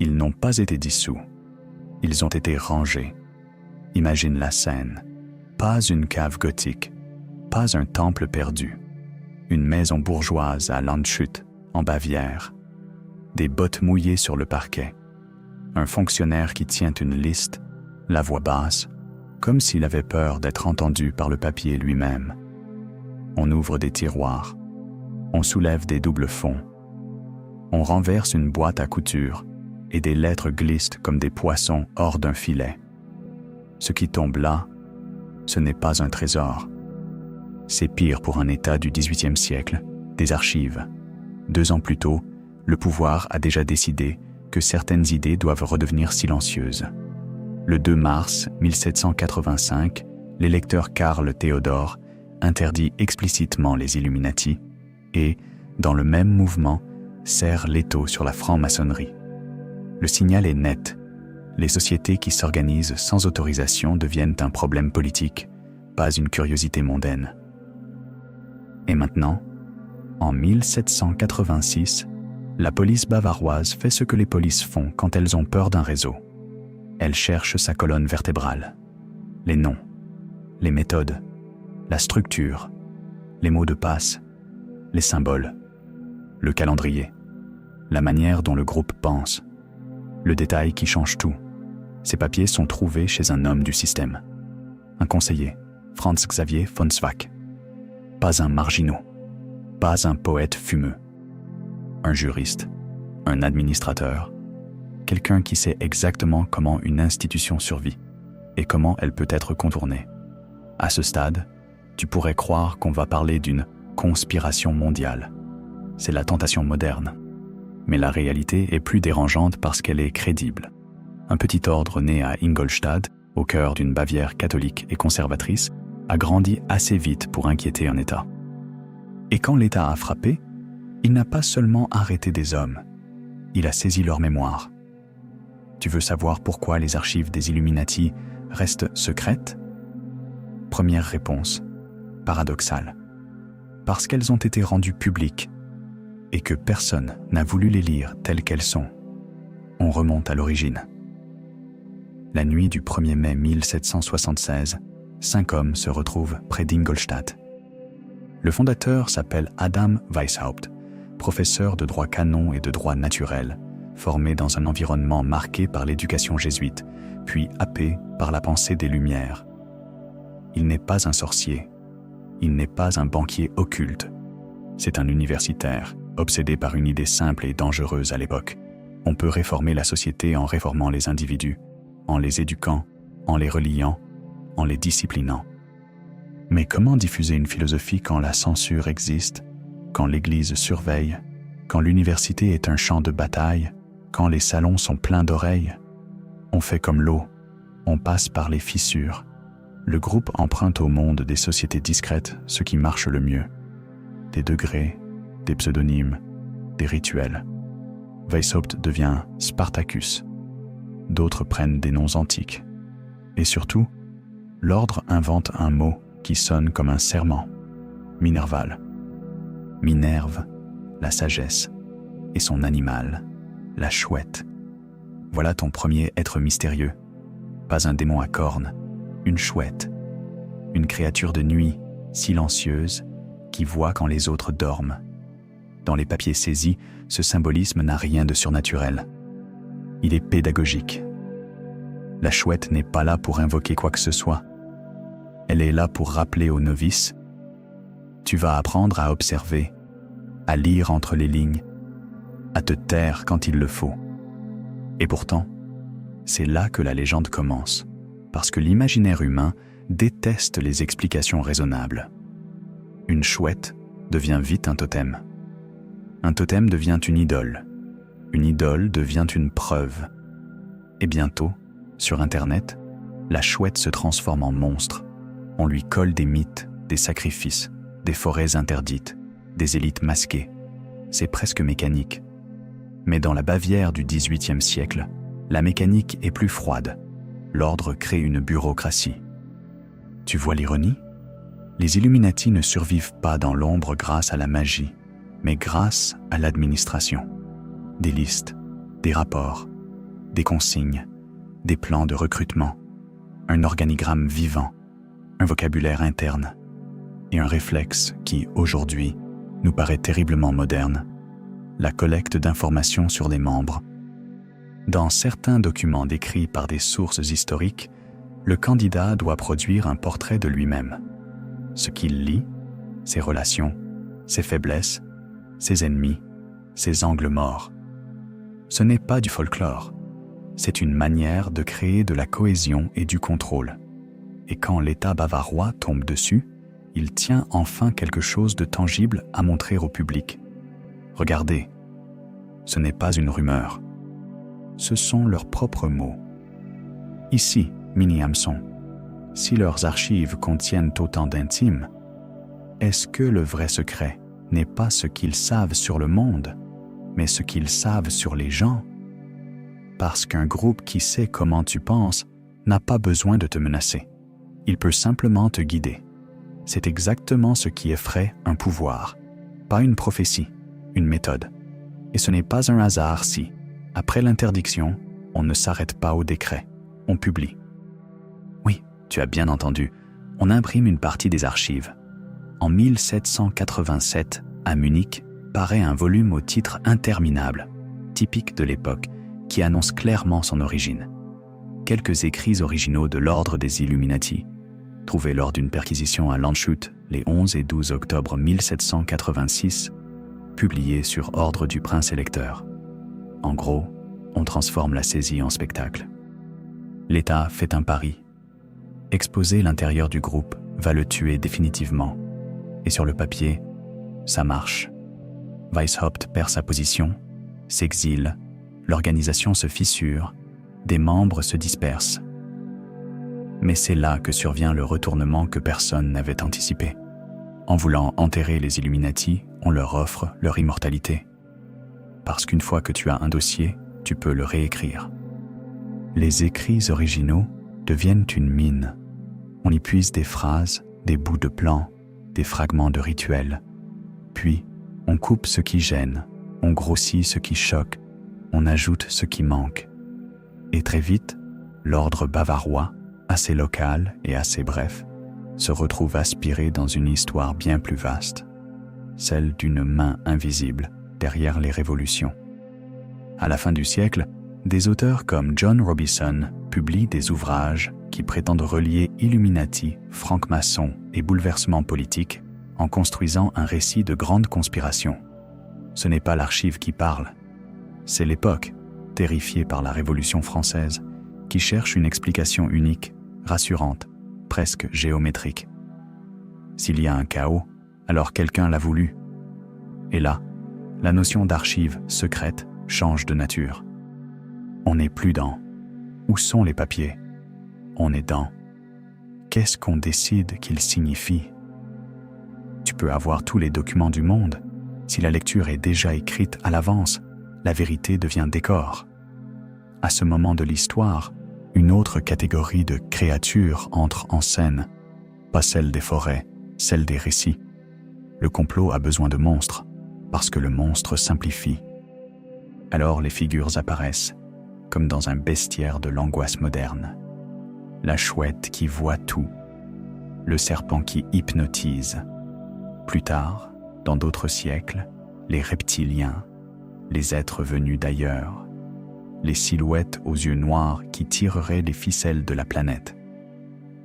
Ils n'ont pas été dissous. Ils ont été rangés. Imagine la scène. Pas une cave gothique, pas un temple perdu. Une maison bourgeoise à Landshut, en Bavière. Des bottes mouillées sur le parquet. Un fonctionnaire qui tient une liste, la voix basse, comme s'il avait peur d'être entendu par le papier lui-même. On ouvre des tiroirs. On soulève des doubles fonds. On renverse une boîte à couture et des lettres glissent comme des poissons hors d'un filet. Ce qui tombe là, ce n'est pas un trésor. C'est pire pour un État du XVIIIe siècle, des archives. 2 ans plus tôt, le pouvoir a déjà décidé que certaines idées doivent redevenir silencieuses. Le 2 mars 1785, l'électeur Karl Théodore interdit explicitement les Illuminati et, dans le même mouvement, serre l'étau sur la franc-maçonnerie. Le signal est net. Les sociétés qui s'organisent sans autorisation deviennent un problème politique, pas une curiosité mondaine. Et maintenant, en 1786, la police bavaroise fait ce que les polices font quand elles ont peur d'un réseau. Elle cherche sa colonne vertébrale. Les noms, les méthodes, la structure, les mots de passe, les symboles, le calendrier, la manière dont le groupe pense, le détail qui change tout. Ces papiers sont trouvés chez un homme du système. Un conseiller, Franz Xavier von Zwack. Pas un marginaux, pas un poète fumeux. Un juriste, un administrateur, quelqu'un qui sait exactement comment une institution survit et comment elle peut être contournée. À ce stade, tu pourrais croire qu'on va parler d'une conspiration mondiale. C'est la tentation moderne. Mais la réalité est plus dérangeante parce qu'elle est crédible. Un petit ordre né à Ingolstadt, au cœur d'une Bavière catholique et conservatrice, a grandi assez vite pour inquiéter un État. Et quand l'État a frappé, il n'a pas seulement arrêté des hommes, il a saisi leur mémoire. Tu veux savoir pourquoi les archives des Illuminati restent secrètes ? Première réponse, paradoxale. Parce qu'elles ont été rendues publiques et que personne n'a voulu les lire telles qu'elles sont. On remonte à l'origine. La nuit du 1er mai 1776, 5 hommes se retrouvent près d'Ingolstadt. Le fondateur s'appelle Adam Weishaupt, professeur de droit canon et de droit naturel, formé dans un environnement marqué par l'éducation jésuite, puis happé par la pensée des Lumières. Il n'est pas un sorcier, il n'est pas un banquier occulte. C'est un universitaire, obsédé par une idée simple et dangereuse à l'époque. On peut réformer la société en réformant les individus, en les éduquant, en les reliant, en les disciplinant. Mais comment diffuser une philosophie quand la censure existe, quand l'Église surveille, quand l'université est un champ de bataille, quand les salons sont pleins d'oreilles? On fait comme l'eau, on passe par les fissures. Le groupe emprunte au monde des sociétés discrètes ce qui marche le mieux. Des degrés, des pseudonymes, des rituels. Weishaupt devient Spartacus. D'autres prennent des noms antiques. Et surtout, l'ordre invente un mot qui sonne comme un serment. Minerval. Minerve, la sagesse, et son animal, la chouette. Voilà ton premier être mystérieux. Pas un démon à cornes, une chouette. Une créature de nuit, silencieuse, qui voit quand les autres dorment. Dans les papiers saisis, ce symbolisme n'a rien de surnaturel. Il est pédagogique. La chouette n'est pas là pour invoquer quoi que ce soit. Elle est là pour rappeler aux novices. Tu vas apprendre à observer, à lire entre les lignes, à te taire quand il le faut. Et pourtant, c'est là que la légende commence, parce que l'imaginaire humain déteste les explications raisonnables. Une chouette devient vite un totem. Un totem devient une idole. Une idole devient une preuve. Et bientôt, sur Internet, la chouette se transforme en monstre. On lui colle des mythes, des sacrifices, des forêts interdites, des élites masquées. C'est presque mécanique. Mais dans la Bavière du XVIIIe siècle, la mécanique est plus froide. L'ordre crée une bureaucratie. Tu vois l'ironie ? Les Illuminati ne survivent pas dans l'ombre grâce à la magie, mais grâce à l'administration. Des listes, des rapports, des consignes, des plans de recrutement, un organigramme vivant, un vocabulaire interne et un réflexe qui, aujourd'hui, nous paraît terriblement moderne, la collecte d'informations sur les membres. Dans certains documents décrits par des sources historiques, le candidat doit produire un portrait de lui-même. Ce qu'il lit, ses relations, ses faiblesses, ses ennemis, ses angles morts. Ce n'est pas du folklore, c'est une manière de créer de la cohésion et du contrôle. Et quand l'État bavarois tombe dessus, il tient enfin quelque chose de tangible à montrer au public. Regardez, ce n'est pas une rumeur. Ce sont leurs propres mots. Ici, mini-hameçon, si leurs archives contiennent autant d'intimes, est-ce que le vrai secret n'est pas ce qu'ils savent sur le monde, mais ce qu'ils savent sur les gens? Parce qu'un groupe qui sait comment tu penses n'a pas besoin de te menacer. Il peut simplement te guider. C'est exactement ce qui effraie un pouvoir, pas une prophétie, une méthode. Et ce n'est pas un hasard si, après l'interdiction, on ne s'arrête pas au décret, on publie. Oui, tu as bien entendu, on imprime une partie des archives. En 1787, à Munich, paraît un volume au titre interminable, typique de l'époque, qui annonce clairement son origine. Quelques écrits originaux de l'ordre des Illuminati, trouvés lors d'une perquisition à Landshut les 11 et 12 octobre 1786, publiés sur ordre du prince électeur. En gros, on transforme la saisie en spectacle. L'État fait un pari. Exposer l'intérieur du groupe va le tuer définitivement. Et sur le papier, ça marche. Weishaupt perd sa position, s'exile, l'organisation se fissure, des membres se dispersent. Mais c'est là que survient le retournement que personne n'avait anticipé. En voulant enterrer les Illuminati, on leur offre leur immortalité. Parce qu'une fois que tu as un dossier, tu peux le réécrire. Les écrits originaux deviennent une mine. On y puise des phrases, des bouts de plans, des fragments de rituels. Puis, on coupe ce qui gêne, on grossit ce qui choque, on ajoute ce qui manque. Et très vite, l'ordre bavarois, assez local et assez bref, se retrouve aspiré dans une histoire bien plus vaste, celle d'une main invisible derrière les révolutions. À la fin du siècle, des auteurs comme John Robison publient des ouvrages qui prétendent relier Illuminati, francs-maçons et bouleversements politiques en construisant un récit de grande conspiration. Ce n'est pas l'archive qui parle, c'est l'époque, terrifiée par la Révolution française, qui cherche une explication unique, rassurante, presque géométrique. S'il y a un chaos, alors quelqu'un l'a voulu. Et là, la notion d'archive secrète change de nature. On n'est plus dans « Où sont les papiers ?» On est dans « Qu'est-ce qu'on décide qu'ils signifient ?» Tu peux avoir tous les documents du monde. Si la lecture est déjà écrite à l'avance, la vérité devient décor. À ce moment de l'histoire, une autre catégorie de créatures entre en scène, pas celle des forêts, celle des récits. Le complot a besoin de monstres, parce que le monstre simplifie. Alors les figures apparaissent, comme dans un bestiaire de l'angoisse moderne. La chouette qui voit tout, le serpent qui hypnotise. Plus tard, dans d'autres siècles, les reptiliens, les êtres venus d'ailleurs, les silhouettes aux yeux noirs qui tireraient les ficelles de la planète.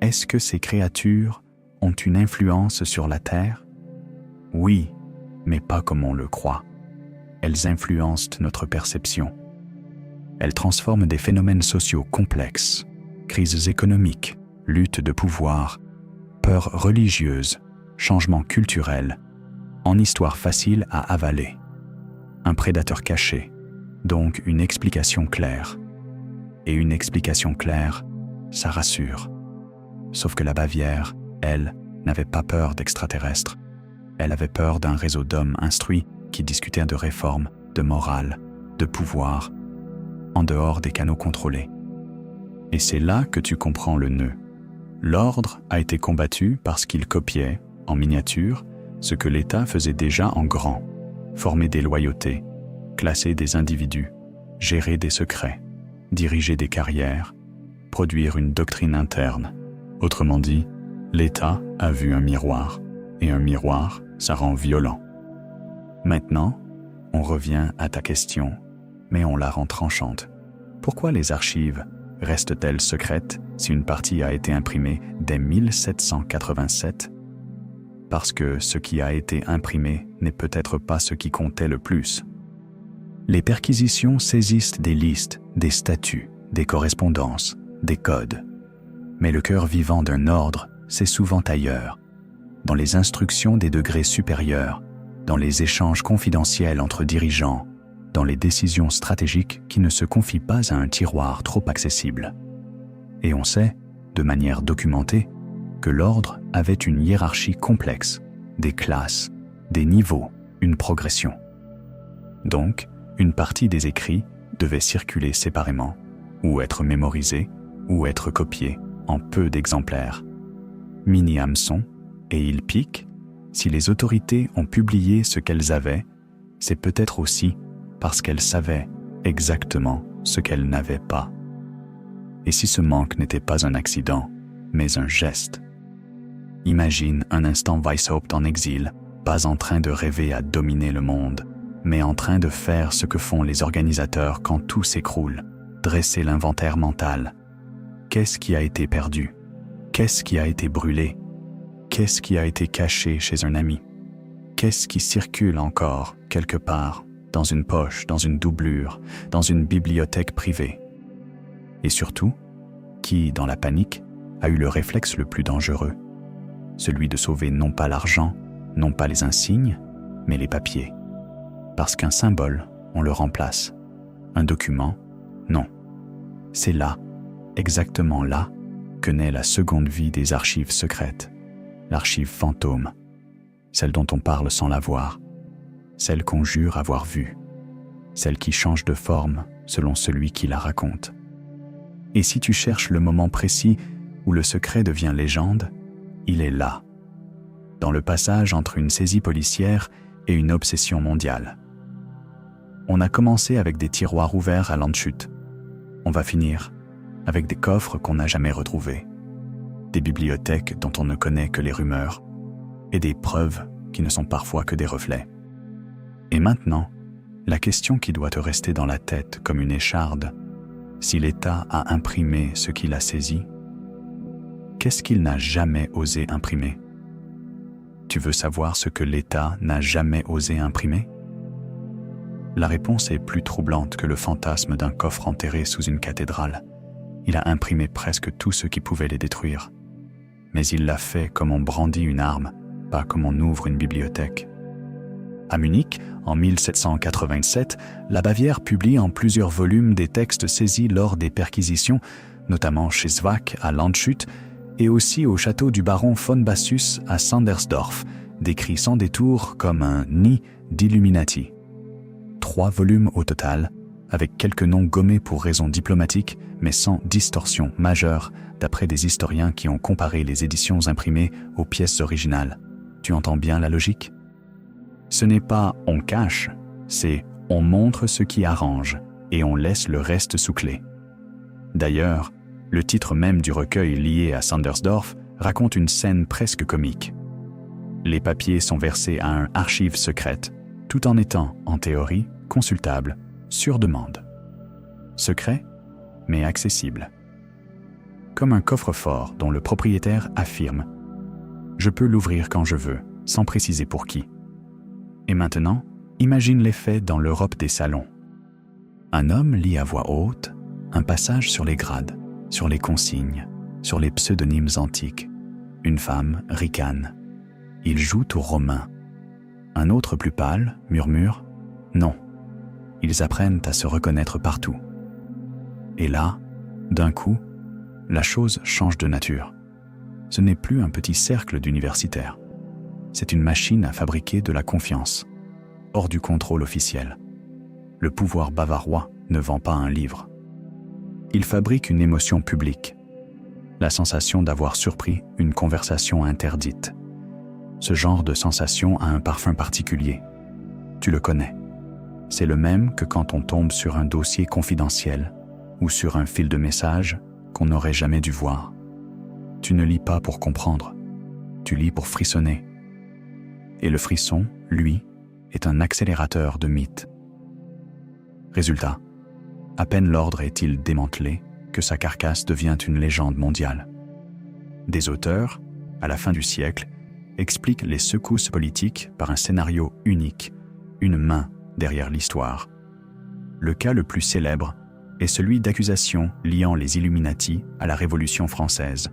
Est-ce que ces créatures ont une influence sur la Terre? Oui, mais pas comme on le croit. Elles influencent notre perception. Elles transforment des phénomènes sociaux complexes, crises économiques, luttes de pouvoir, peurs religieuses, changements culturels, en histoires faciles à avaler. Un prédateur caché, donc une explication claire. Et une explication claire, ça rassure. Sauf que la Bavière, elle, n'avait pas peur d'extraterrestres. Elle avait peur d'un réseau d'hommes instruits qui discutaient de réforme, de morale, de pouvoir, en dehors des canaux contrôlés. Et c'est là que tu comprends le nœud. L'ordre a été combattu parce qu'il copiait, en miniature, ce que l'État faisait déjà en grand, former des loyautés, classer des individus, gérer des secrets. diriger des carrières, produire une doctrine interne. Autrement dit, l'État a vu un miroir, et un miroir, ça rend violent. Maintenant, on revient à ta question, mais on la rend tranchante. Pourquoi les archives restent-elles secrètes si une partie a été imprimée dès 1787 ? Parce que ce qui a été imprimé n'est peut-être pas ce qui comptait le plus. Les perquisitions saisissent des listes, des statuts, des correspondances, des codes. Mais le cœur vivant d'un ordre, c'est souvent ailleurs, dans les instructions des degrés supérieurs, dans les échanges confidentiels entre dirigeants, dans les décisions stratégiques qui ne se confient pas à un tiroir trop accessible. Et on sait, de manière documentée, que l'ordre avait une hiérarchie complexe, des classes, des niveaux, une progression. Donc, une partie des écrits devait circuler séparément, ou être mémorisée, ou être copiée en peu d'exemplaires. Mini-hameçon, et il pique, si les autorités ont publié ce qu'elles avaient, c'est peut-être aussi parce qu'elles savaient exactement ce qu'elles n'avaient pas. Et si ce manque n'était pas un accident, mais un geste? Imagine un instant Weishaupt en exil, pas en train de rêver à dominer le monde, mais en train de faire ce que font les organisateurs quand tout s'écroule, dresser l'inventaire mental. Qu'est-ce qui a été perdu? Qu'est-ce qui a été brûlé? Qu'est-ce qui a été caché chez un ami? Qu'est-ce qui circule encore, quelque part, dans une poche, dans une doublure, dans une bibliothèque privée? Et surtout, qui, dans la panique, a eu le réflexe le plus dangereux? Celui de sauver non pas l'argent, non pas les insignes, mais les papiers. Parce qu'un symbole, on le remplace. Un document, non. C'est là, exactement là, que naît la seconde vie des archives secrètes. L'archive fantôme, celle dont on parle sans la voir, celle qu'on jure avoir vue, celle qui change de forme selon celui qui la raconte. Et si tu cherches le moment précis où le secret devient légende, il est là, dans le passage entre une saisie policière et une obsession mondiale. On a commencé avec des tiroirs ouverts à Landshut. On va finir avec des coffres qu'on n'a jamais retrouvés, des bibliothèques dont on ne connaît que les rumeurs, et des preuves qui ne sont parfois que des reflets. Et maintenant, la question qui doit te rester dans la tête comme une écharde, si l'État a imprimé ce qu'il a saisi, qu'est-ce qu'il n'a jamais osé imprimer? Tu veux savoir ce que l'État n'a jamais osé imprimer? La réponse est plus troublante que le fantasme d'un coffre enterré sous une cathédrale. Il a imprimé presque tout ce qui pouvait les détruire. Mais il l'a fait comme on brandit une arme, pas comme on ouvre une bibliothèque. À Munich, en 1787, la Bavière publie en plusieurs volumes des textes saisis lors des perquisitions, notamment chez Zwack à Landshut et aussi au château du baron von Bassus à Sandersdorf, décrit sans détour comme un nid d'Illuminati. 3 volumes au total, avec quelques noms gommés pour raisons diplomatiques, mais sans distorsion majeure, d'après des historiens qui ont comparé les éditions imprimées aux pièces originales. Tu entends bien la logique? Ce n'est pas « on cache », c'est « on montre ce qui arrange » et on laisse le reste sous clé. D'ailleurs, le titre même du recueil lié à Sandersdorf raconte une scène presque comique. Les papiers sont versés à un archive secrète, tout en étant, en théorie, consultables, sur demande. Secret, mais accessible. Comme un coffre-fort dont le propriétaire affirme « Je peux l'ouvrir quand je veux, sans préciser pour qui ». Et maintenant, imagine l'effet dans l'Europe des salons. Un homme lit à voix haute un passage sur les grades, sur les consignes, sur les pseudonymes antiques. Une femme ricane. Il joue aux Romains. Un autre plus pâle murmure « Non ». Ils apprennent à se reconnaître partout. Et là, d'un coup, la chose change de nature. Ce n'est plus un petit cercle d'universitaires. C'est une machine à fabriquer de la confiance, hors du contrôle officiel. Le pouvoir bavarois ne vend pas un livre. Il fabrique une émotion publique, la sensation d'avoir surpris une conversation interdite. Ce genre de sensation a un parfum particulier. Tu le connais. C'est le même que quand on tombe sur un dossier confidentiel ou sur un fil de message qu'on n'aurait jamais dû voir. Tu ne lis pas pour comprendre, tu lis pour frissonner. Et le frisson, lui, est un accélérateur de mythes. Résultat, à peine l'ordre est-il démantelé que sa carcasse devient une légende mondiale. Des auteurs, à la fin du siècle, expliquent les secousses politiques par un scénario unique, une main derrière l'histoire. Le cas le plus célèbre est celui d'accusations liant les Illuminati à la Révolution française,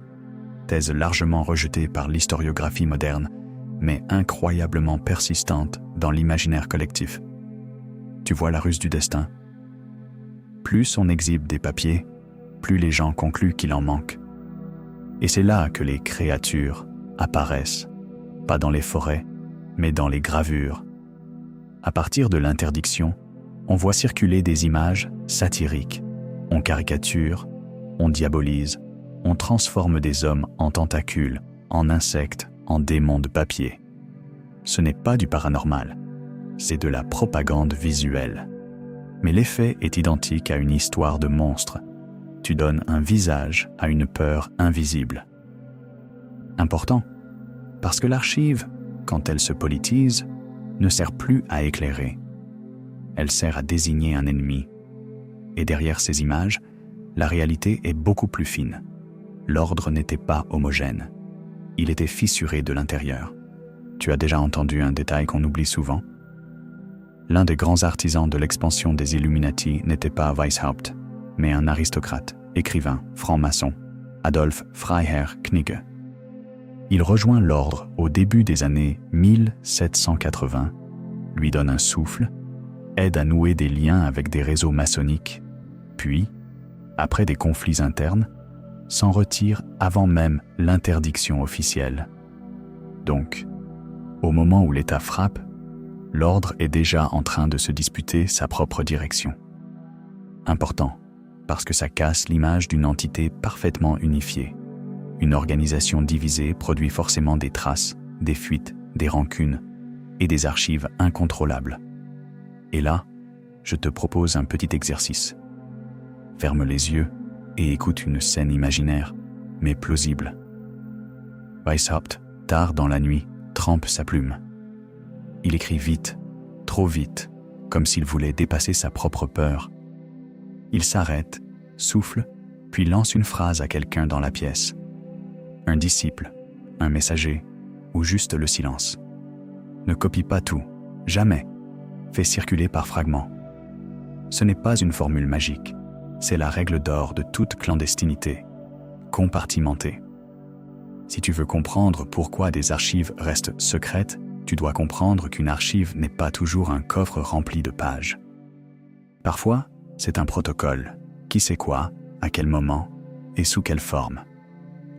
thèse largement rejetée par l'historiographie moderne, mais incroyablement persistante dans l'imaginaire collectif. Tu vois la ruse du destin? Plus on exhibe des papiers, plus les gens concluent qu'il en manque. Et c'est là que les créatures apparaissent, pas dans les forêts, mais dans les gravures. À partir de l'interdiction, on voit circuler des images satiriques. On caricature, on diabolise, on transforme des hommes en tentacules, en insectes, en démons de papier. Ce n'est pas du paranormal, c'est de la propagande visuelle. Mais l'effet est identique à une histoire de monstre. Tu donnes un visage à une peur invisible. Important, parce que l'archive, quand elle se politise, ne sert plus à éclairer. Elle sert à désigner un ennemi. Et derrière ces images, la réalité est beaucoup plus fine. L'ordre n'était pas homogène. Il était fissuré de l'intérieur. Tu as déjà entendu un détail qu'on oublie souvent? L'un des grands artisans de l'expansion des Illuminati n'était pas Weishaupt, mais un aristocrate, écrivain, franc-maçon, Adolf Freiherr Knigge. Il rejoint l'ordre au début des années 1780, lui donne un souffle, aide à nouer des liens avec des réseaux maçonniques, puis, après des conflits internes, s'en retire avant même l'interdiction officielle. Donc, au moment où l'État frappe, l'ordre est déjà en train de se disputer sa propre direction. Important, parce que ça casse l'image d'une entité parfaitement unifiée. Une organisation divisée produit forcément des traces, des fuites, des rancunes et des archives incontrôlables. Et là, je te propose un petit exercice. Ferme les yeux et écoute une scène imaginaire, mais plausible. Weishaupt, tard dans la nuit, trempe sa plume. Il écrit vite, trop vite, comme s'il voulait dépasser sa propre peur. Il s'arrête, souffle, puis lance une phrase à quelqu'un dans la pièce. Un disciple, un messager, ou juste le silence. Ne copie pas tout, jamais. Fais circuler par fragments. Ce n'est pas une formule magique, c'est la règle d'or de toute clandestinité. Compartimenter. Si tu veux comprendre pourquoi des archives restent secrètes, tu dois comprendre qu'une archive n'est pas toujours un coffre rempli de pages. Parfois, c'est un protocole. Qui sait quoi, à quel moment et sous quelle forme.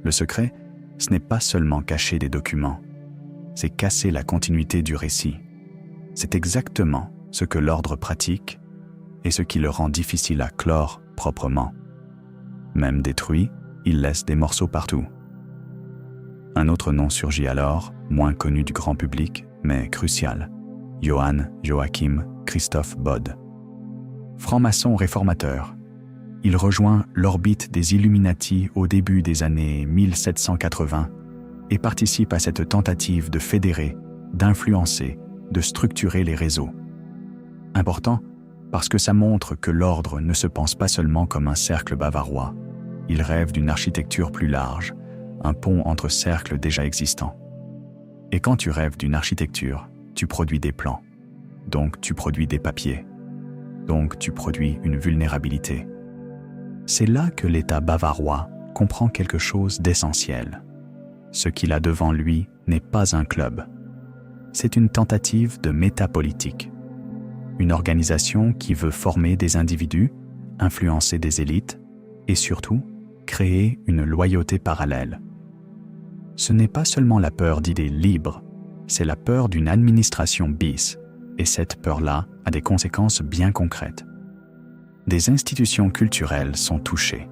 Le secret, ce n'est pas seulement cacher des documents, c'est casser la continuité du récit. C'est exactement ce que l'ordre pratique et ce qui le rend difficile à clore proprement. Même détruit, il laisse des morceaux partout. Un autre nom surgit alors, moins connu du grand public, mais crucial. Johann Joachim Christoph Bode. Franc-maçon réformateur, il rejoint l'orbite des Illuminati au début des années 1780 et participe à cette tentative de fédérer, d'influencer, de structurer les réseaux. Important parce que ça montre que l'ordre ne se pense pas seulement comme un cercle bavarois. Il rêve d'une architecture plus large, un pont entre cercles déjà existants. Et quand tu rêves d'une architecture, tu produis des plans. Donc tu produis des papiers. Donc tu produis une vulnérabilité. C'est là que l'État bavarois comprend quelque chose d'essentiel. Ce qu'il a devant lui n'est pas un club. C'est une tentative de métapolitique. Une organisation qui veut former des individus, influencer des élites et surtout créer une loyauté parallèle. Ce n'est pas seulement la peur d'idées libres, c'est la peur d'une administration bis, et cette peur-là a des conséquences bien concrètes. Des institutions culturelles sont touchées.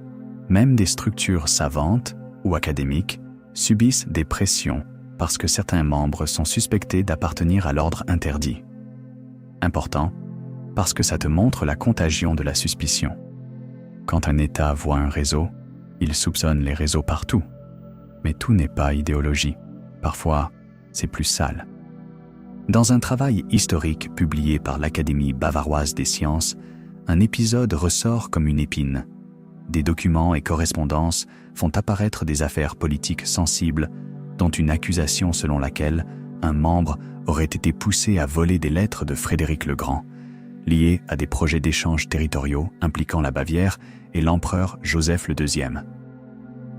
Même des structures savantes ou académiques subissent des pressions parce que certains membres sont suspectés d'appartenir à l'ordre interdit. Important, parce que ça te montre la contagion de la suspicion. Quand un État voit un réseau, il soupçonne les réseaux partout. Mais tout n'est pas idéologie. Parfois, c'est plus sale. Dans un travail historique publié par l'Académie bavaroise des sciences, un épisode ressort comme une épine. Des documents et correspondances font apparaître des affaires politiques sensibles, dont une accusation selon laquelle un membre aurait été poussé à voler des lettres de Frédéric le Grand, liées à des projets d'échanges territoriaux impliquant la Bavière et l'empereur Joseph le II.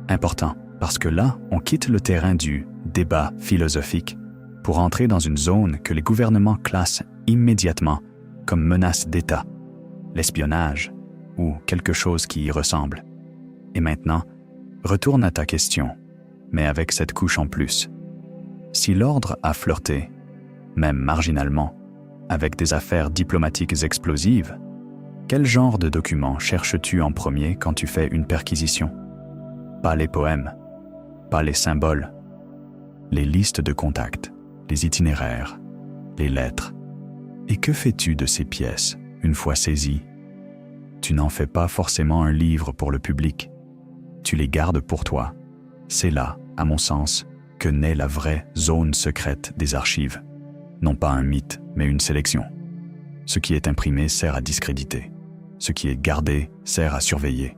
Important, parce que là, on quitte le terrain du débat philosophique pour entrer dans une zone que les gouvernements classent immédiatement comme menace d'État, l'espionnage ou quelque chose qui y ressemble. Et maintenant, retourne à ta question, mais avec cette couche en plus. Si l'ordre a flirté, même marginalement, avec des affaires diplomatiques explosives, quel genre de documents cherches-tu en premier quand tu fais une perquisition? Pas les poèmes, pas les symboles, les listes de contacts, les itinéraires, les lettres. Et que fais-tu de ces pièces une fois saisies? Tu n'en fais pas forcément un livre pour le public. Tu les gardes pour toi. C'est là, à mon sens, que naît la vraie zone secrète des archives. Non pas un mythe, mais une sélection. Ce qui est imprimé sert à discréditer. Ce qui est gardé sert à surveiller.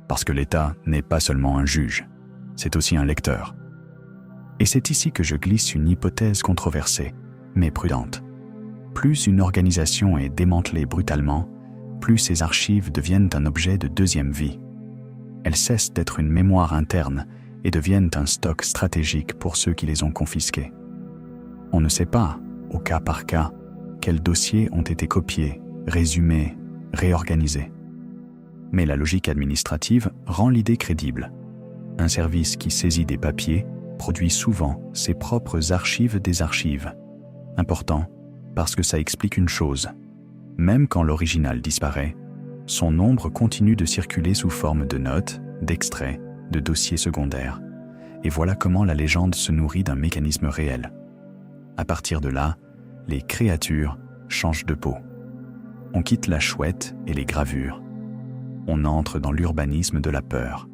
Parce que l'État n'est pas seulement un juge, c'est aussi un lecteur. Et c'est ici que je glisse une hypothèse controversée, mais prudente. Plus une organisation est démantelée brutalement, plus ses archives deviennent un objet de deuxième vie. Elles cessent d'être une mémoire interne et deviennent un stock stratégique pour ceux qui les ont confisquées. On ne sait pas, au cas par cas, quels dossiers ont été copiés, résumés, réorganisés. Mais la logique administrative rend l'idée crédible. Un service qui saisit des papiers produit souvent ses propres archives des archives. Important, parce que ça explique une chose. Même quand l'original disparaît, son nombre continue de circuler sous forme de notes, d'extraits, de dossiers secondaires. Et voilà comment la légende se nourrit d'un mécanisme réel. À partir de là, les créatures changent de peau. On quitte la chouette et les gravures. On entre dans l'urbanisme de la peur.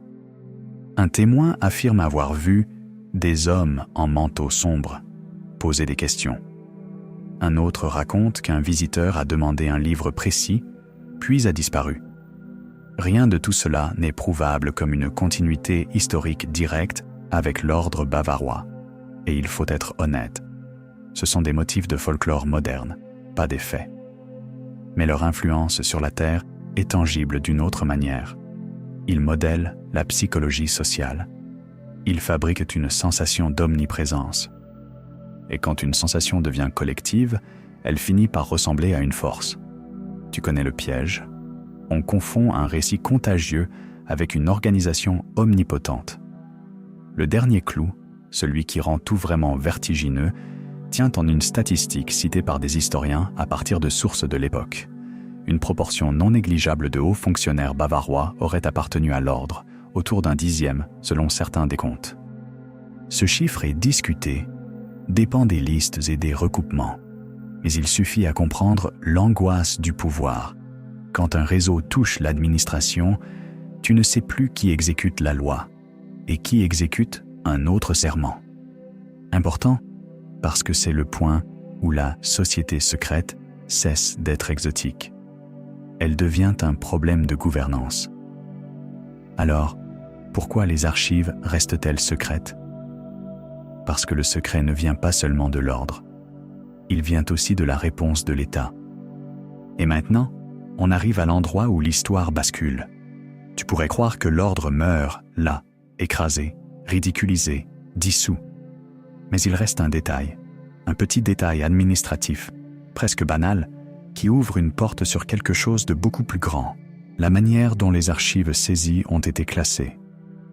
Un témoin affirme avoir vu des hommes en manteau sombre poser des questions. Un autre raconte qu'un visiteur a demandé un livre précis, puis a disparu. Rien de tout cela n'est prouvable comme une continuité historique directe avec l'ordre bavarois. Et il faut être honnête. Ce sont des motifs de folklore moderne, pas des faits. Mais leur influence sur la Terre est tangible d'une autre manière. Ils modèlent la psychologie sociale. Ils fabriquent une sensation d'omniprésence. Et quand une sensation devient collective, elle finit par ressembler à une force. Tu connais le piège. On confond un récit contagieux avec une organisation omnipotente. Le dernier clou, celui qui rend tout vraiment vertigineux, tient en une statistique citée par des historiens à partir de sources de l'époque. Une proportion non négligeable de hauts fonctionnaires bavarois aurait appartenu à l'ordre, autour d'un 10e selon certains décomptes. Ce chiffre est discuté, dépend des listes et des recoupements, mais il suffit à comprendre l'angoisse du pouvoir. Quand un réseau touche l'administration, tu ne sais plus qui exécute la loi et qui exécute un autre serment. Important parce que c'est le point où la société secrète cesse d'être exotique. Elle devient un problème de gouvernance. Alors, pourquoi les archives restent-elles secrètes? Parce que le secret ne vient pas seulement de l'ordre, il vient aussi de la réponse de l'État. Et maintenant, on arrive à l'endroit où l'histoire bascule. Tu pourrais croire que l'ordre meurt, là, écrasé, ridiculisé, dissous. Mais il reste un détail, un petit détail administratif, presque banal, qui ouvre une porte sur quelque chose de beaucoup plus grand. La manière dont les archives saisies ont été classées,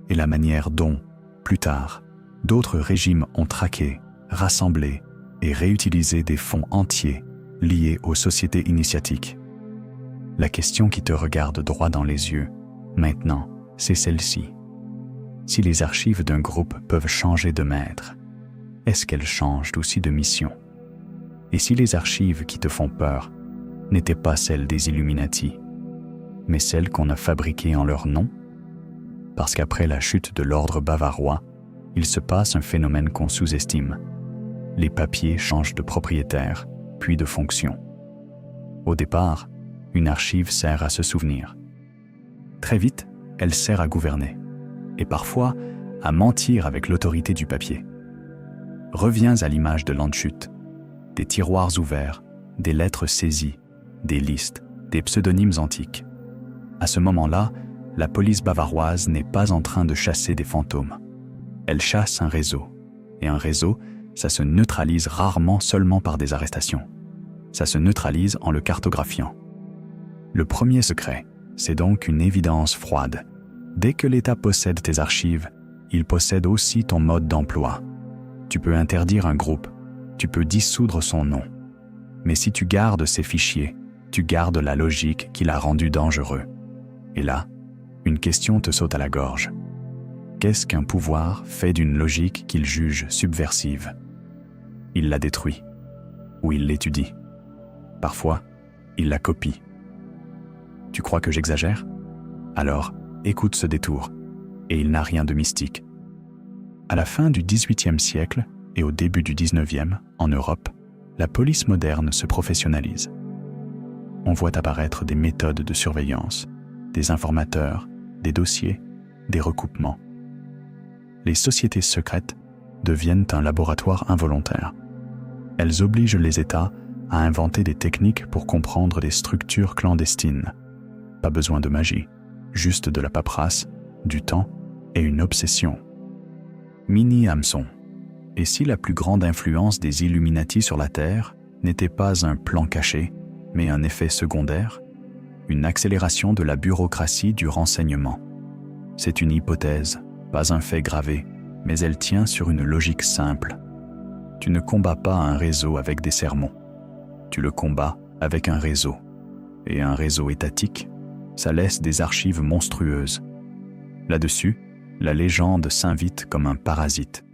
et la manière dont, plus tard, d'autres régimes ont traqué, rassemblé et réutilisé des fonds entiers liés aux sociétés initiatiques. La question qui te regarde droit dans les yeux, maintenant, c'est celle-ci. Si les archives d'un groupe peuvent changer de maître, est-ce qu'elles changent aussi de mission? Et si les archives qui te font peur n'étaient pas celles des Illuminati? mais celles qu'on a fabriquées en leur nom? Parce qu'après la chute de l'ordre bavarois, il se passe un phénomène qu'on sous-estime. Les papiers changent de propriétaire, puis de fonction. Au départ, une archive sert à se souvenir. Très vite, elle sert à gouverner, et parfois à mentir avec l'autorité du papier. Reviens à l'image de Landshut, des tiroirs ouverts, des lettres saisies, des listes, des pseudonymes antiques. À ce moment-là, la police bavaroise n'est pas en train de chasser des fantômes. Elle chasse un réseau. Et un réseau, ça se neutralise rarement seulement par des arrestations. Ça se neutralise en le cartographiant. Le premier secret, c'est donc une évidence froide. Dès que l'État possède tes archives, il possède aussi ton mode d'emploi. Tu peux interdire un groupe, tu peux dissoudre son nom. Mais si tu gardes ces fichiers, tu gardes la logique qui l'a rendu dangereux. Et là, une question te saute à la gorge. Qu'est-ce qu'un pouvoir fait d'une logique qu'il juge subversive? Il la détruit, ou il l'étudie. Parfois, il la copie. Tu crois que j'exagère? Alors, écoute ce détour, et il n'a rien de mystique. À la fin du XVIIIe siècle et au début du XIXe, en Europe, la police moderne se professionnalise. On voit apparaître des méthodes de surveillance, des informateurs, des dossiers, des recoupements. Les sociétés secrètes deviennent un laboratoire involontaire. Elles obligent les États à inventer des techniques pour comprendre des structures clandestines. Pas besoin de magie, juste de la paperasse, du temps et une obsession. Mini hameçon. Et si la plus grande influence des Illuminati sur la Terre n'était pas un plan caché, mais un effet secondaire, une accélération de la bureaucratie du renseignement? C'est une hypothèse, pas un fait gravé, mais elle tient sur une logique simple. Tu ne combats pas un réseau avec des sermons. Tu le combats avec un réseau. Et un réseau étatique, ça laisse des archives monstrueuses. Là-dessus, la légende s'invite comme un parasite.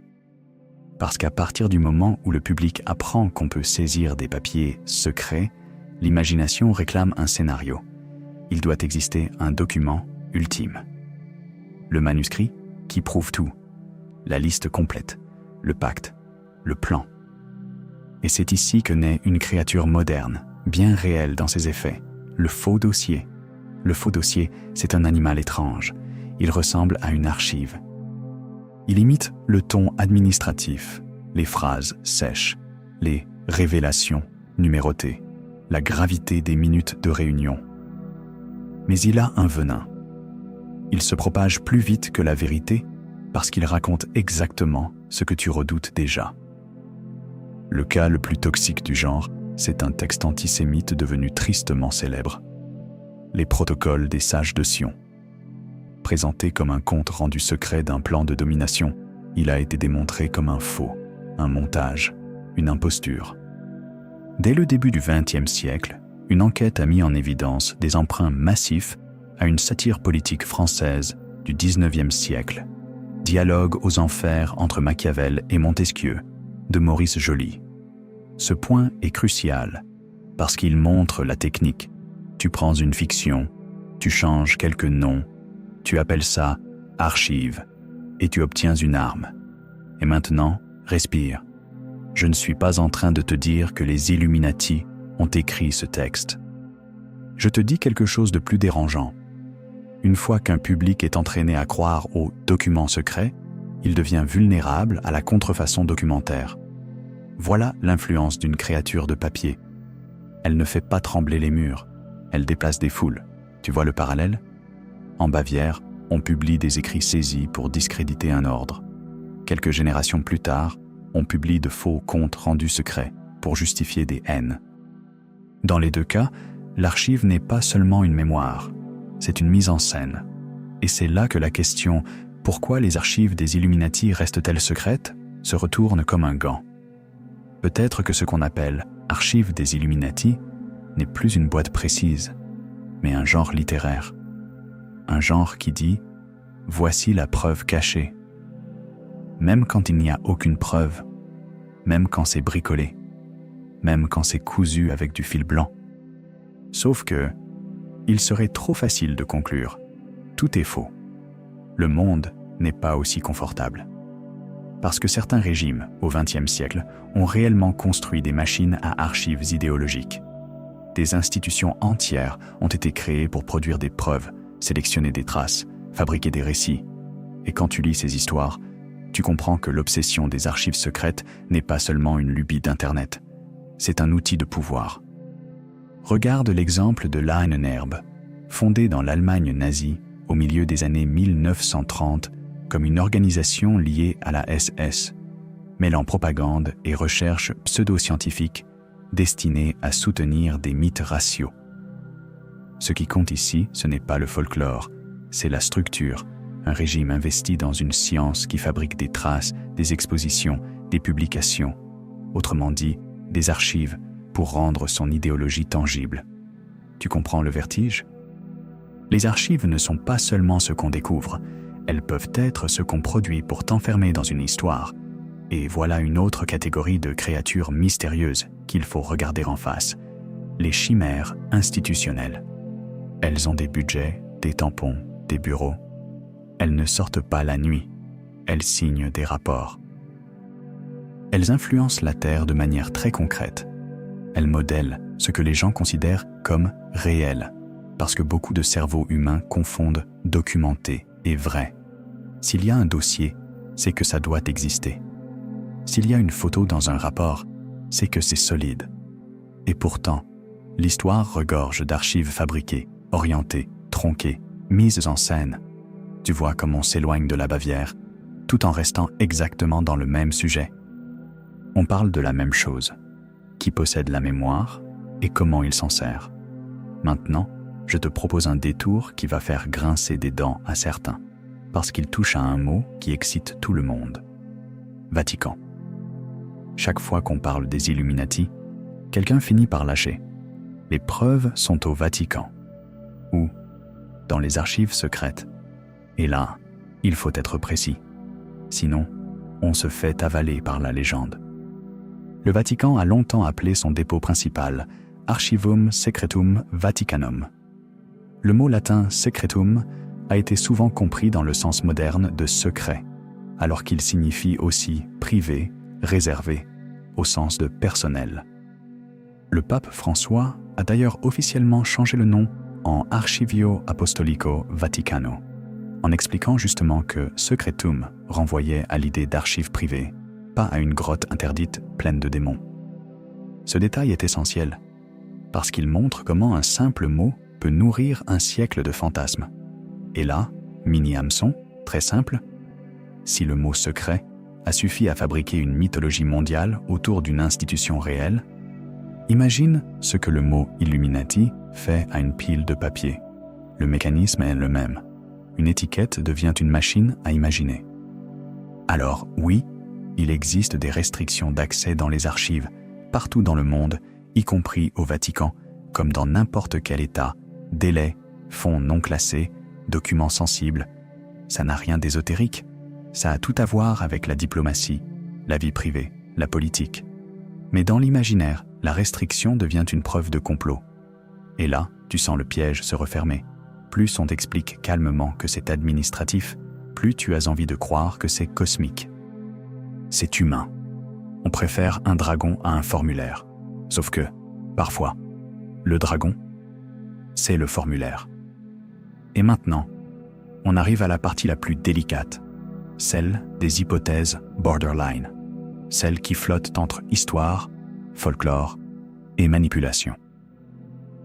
Parce qu'à partir du moment où le public apprend qu'on peut saisir des papiers secrets, l'imagination réclame un scénario. Il doit exister un document ultime. Le manuscrit qui prouve tout, la liste complète, le pacte, le plan. Et c'est ici que naît une créature moderne, bien réelle dans ses effets, le faux dossier. Le faux dossier, c'est un animal étrange. Il ressemble à une archive. Il imite le ton administratif, les phrases sèches, les révélations numérotées, la gravité des minutes de réunion. Mais il a un venin. Il se propage plus vite que la vérité parce qu'il raconte exactement ce que tu redoutes déjà. Le cas le plus toxique du genre, c'est un texte antisémite devenu tristement célèbre. Les protocoles des sages de Sion. Présenté comme un compte rendu secret d'un plan de domination, il a été démontré comme un faux, un montage, une imposture. Dès le début du XXe siècle, une enquête a mis en évidence des emprunts massifs à une satire politique française du XIXe siècle, Dialogue aux enfers entre Machiavel et Montesquieu, de Maurice Joly. Ce point est crucial, parce qu'il montre la technique. Tu prends une fiction, tu changes quelques noms, tu appelles ça « archive » et tu obtiens une arme. Et maintenant, respire. Je ne suis pas en train de te dire que les Illuminati ont écrit ce texte. Je te dis quelque chose de plus dérangeant. Une fois qu'un public est entraîné à croire aux documents secrets, il devient vulnérable à la contrefaçon documentaire. Voilà l'influence d'une créature de papier. Elle ne fait pas trembler les murs, elle déplace des foules. Tu vois le parallèle? En Bavière, on publie des écrits saisis pour discréditer un ordre. Quelques générations plus tard, on publie de faux comptes rendus secrets pour justifier des haines. Dans les deux cas, l'archive n'est pas seulement une mémoire, c'est une mise en scène. Et c'est là que la question « Pourquoi les archives des Illuminati restent-elles secrètes ?» se retourne comme un gant. Peut-être que ce qu'on appelle « archives des Illuminati » n'est plus une boîte précise, mais un genre littéraire. Un genre qui dit « Voici la preuve cachée ». Même quand il n'y a aucune preuve, même quand c'est bricolé, même quand c'est cousu avec du fil blanc. Sauf que, il serait trop facile de conclure « tout est faux ». Le monde n'est pas aussi confortable. Parce que certains régimes, au XXe siècle, ont réellement construit des machines à archives idéologiques. Des institutions entières ont été créées pour produire des preuves, sélectionner des traces, fabriquer des récits. Et quand tu lis ces histoires, tu comprends que l'obsession des archives secrètes n'est pas seulement une lubie d'Internet. C'est un outil de pouvoir. Regarde l'exemple de Lahnenerbe, fondée dans l'Allemagne nazie au milieu des années 1930 comme une organisation liée à la SS, mêlant propagande et recherche pseudo-scientifique destinée à soutenir des mythes raciaux. Ce qui compte ici, ce n'est pas le folklore, c'est la structure, un régime investi dans une science qui fabrique des traces, des expositions, des publications, autrement dit, des archives pour rendre son idéologie tangible. Tu comprends le vertige? Les archives ne sont pas seulement ce qu'on découvre, elles peuvent être ce qu'on produit pour t'enfermer dans une histoire. Et voilà une autre catégorie de créatures mystérieuses qu'il faut regarder en face, les chimères institutionnelles. Elles ont des budgets, des tampons, des bureaux. Elles ne sortent pas la nuit, elles signent des rapports. Elles influencent la Terre de manière très concrète. Elles modèlent ce que les gens considèrent comme réel, parce que beaucoup de cerveaux humains confondent documenté et vrai. S'il y a un dossier, c'est que ça doit exister. S'il y a une photo dans un rapport, c'est que c'est solide. Et pourtant, l'histoire regorge d'archives fabriquées, orientées, tronquées, mises en scène. Tu vois comme on s'éloigne de la Bavière, tout en restant exactement dans le même sujet. On parle de la même chose. Qui possède la mémoire et comment il s'en sert. Maintenant, je te propose un détour qui va faire grincer des dents à certains, parce qu'il touche à un mot qui excite tout le monde. Vatican. Chaque fois qu'on parle des Illuminati, quelqu'un finit par lâcher. Les preuves sont au Vatican, ou dans les archives secrètes. Et là, il faut être précis. Sinon, on se fait avaler par la légende. Le Vatican a longtemps appelé son dépôt principal Archivum Secretum Vaticanum. Le mot latin secretum a été souvent compris dans le sens moderne de secret, alors qu'il signifie aussi privé, réservé, au sens de personnel. Le pape François a d'ailleurs officiellement changé le nom en Archivio Apostolico Vaticano, en expliquant justement que secretum renvoyait à l'idée d'archives privées, pas à une grotte interdite pleine de démons. Ce détail est essentiel, parce qu'il montre comment un simple mot peut nourrir un siècle de fantasmes. Et là, mini-hameçon, très simple, si le mot secret a suffi à fabriquer une mythologie mondiale autour d'une institution réelle, imagine ce que le mot Illuminati fait à une pile de papier. Le mécanisme est le même. Une étiquette devient une machine à imaginer. Alors oui, il existe des restrictions d'accès dans les archives, partout dans le monde, y compris au Vatican, comme dans n'importe quel État, délais, fonds non classés, documents sensibles. Ça n'a rien d'ésotérique. Ça a tout à voir avec la diplomatie, la vie privée, la politique. Mais dans l'imaginaire, la restriction devient une preuve de complot. Et là, tu sens le piège se refermer. Plus on t'explique calmement que c'est administratif, plus tu as envie de croire que c'est cosmique. C'est humain. On préfère un dragon à un formulaire. Sauf que, parfois, le dragon, c'est le formulaire. Et maintenant, on arrive à la partie la plus délicate, celle des hypothèses borderline, celles qui flottent entre histoire, folklore et manipulation.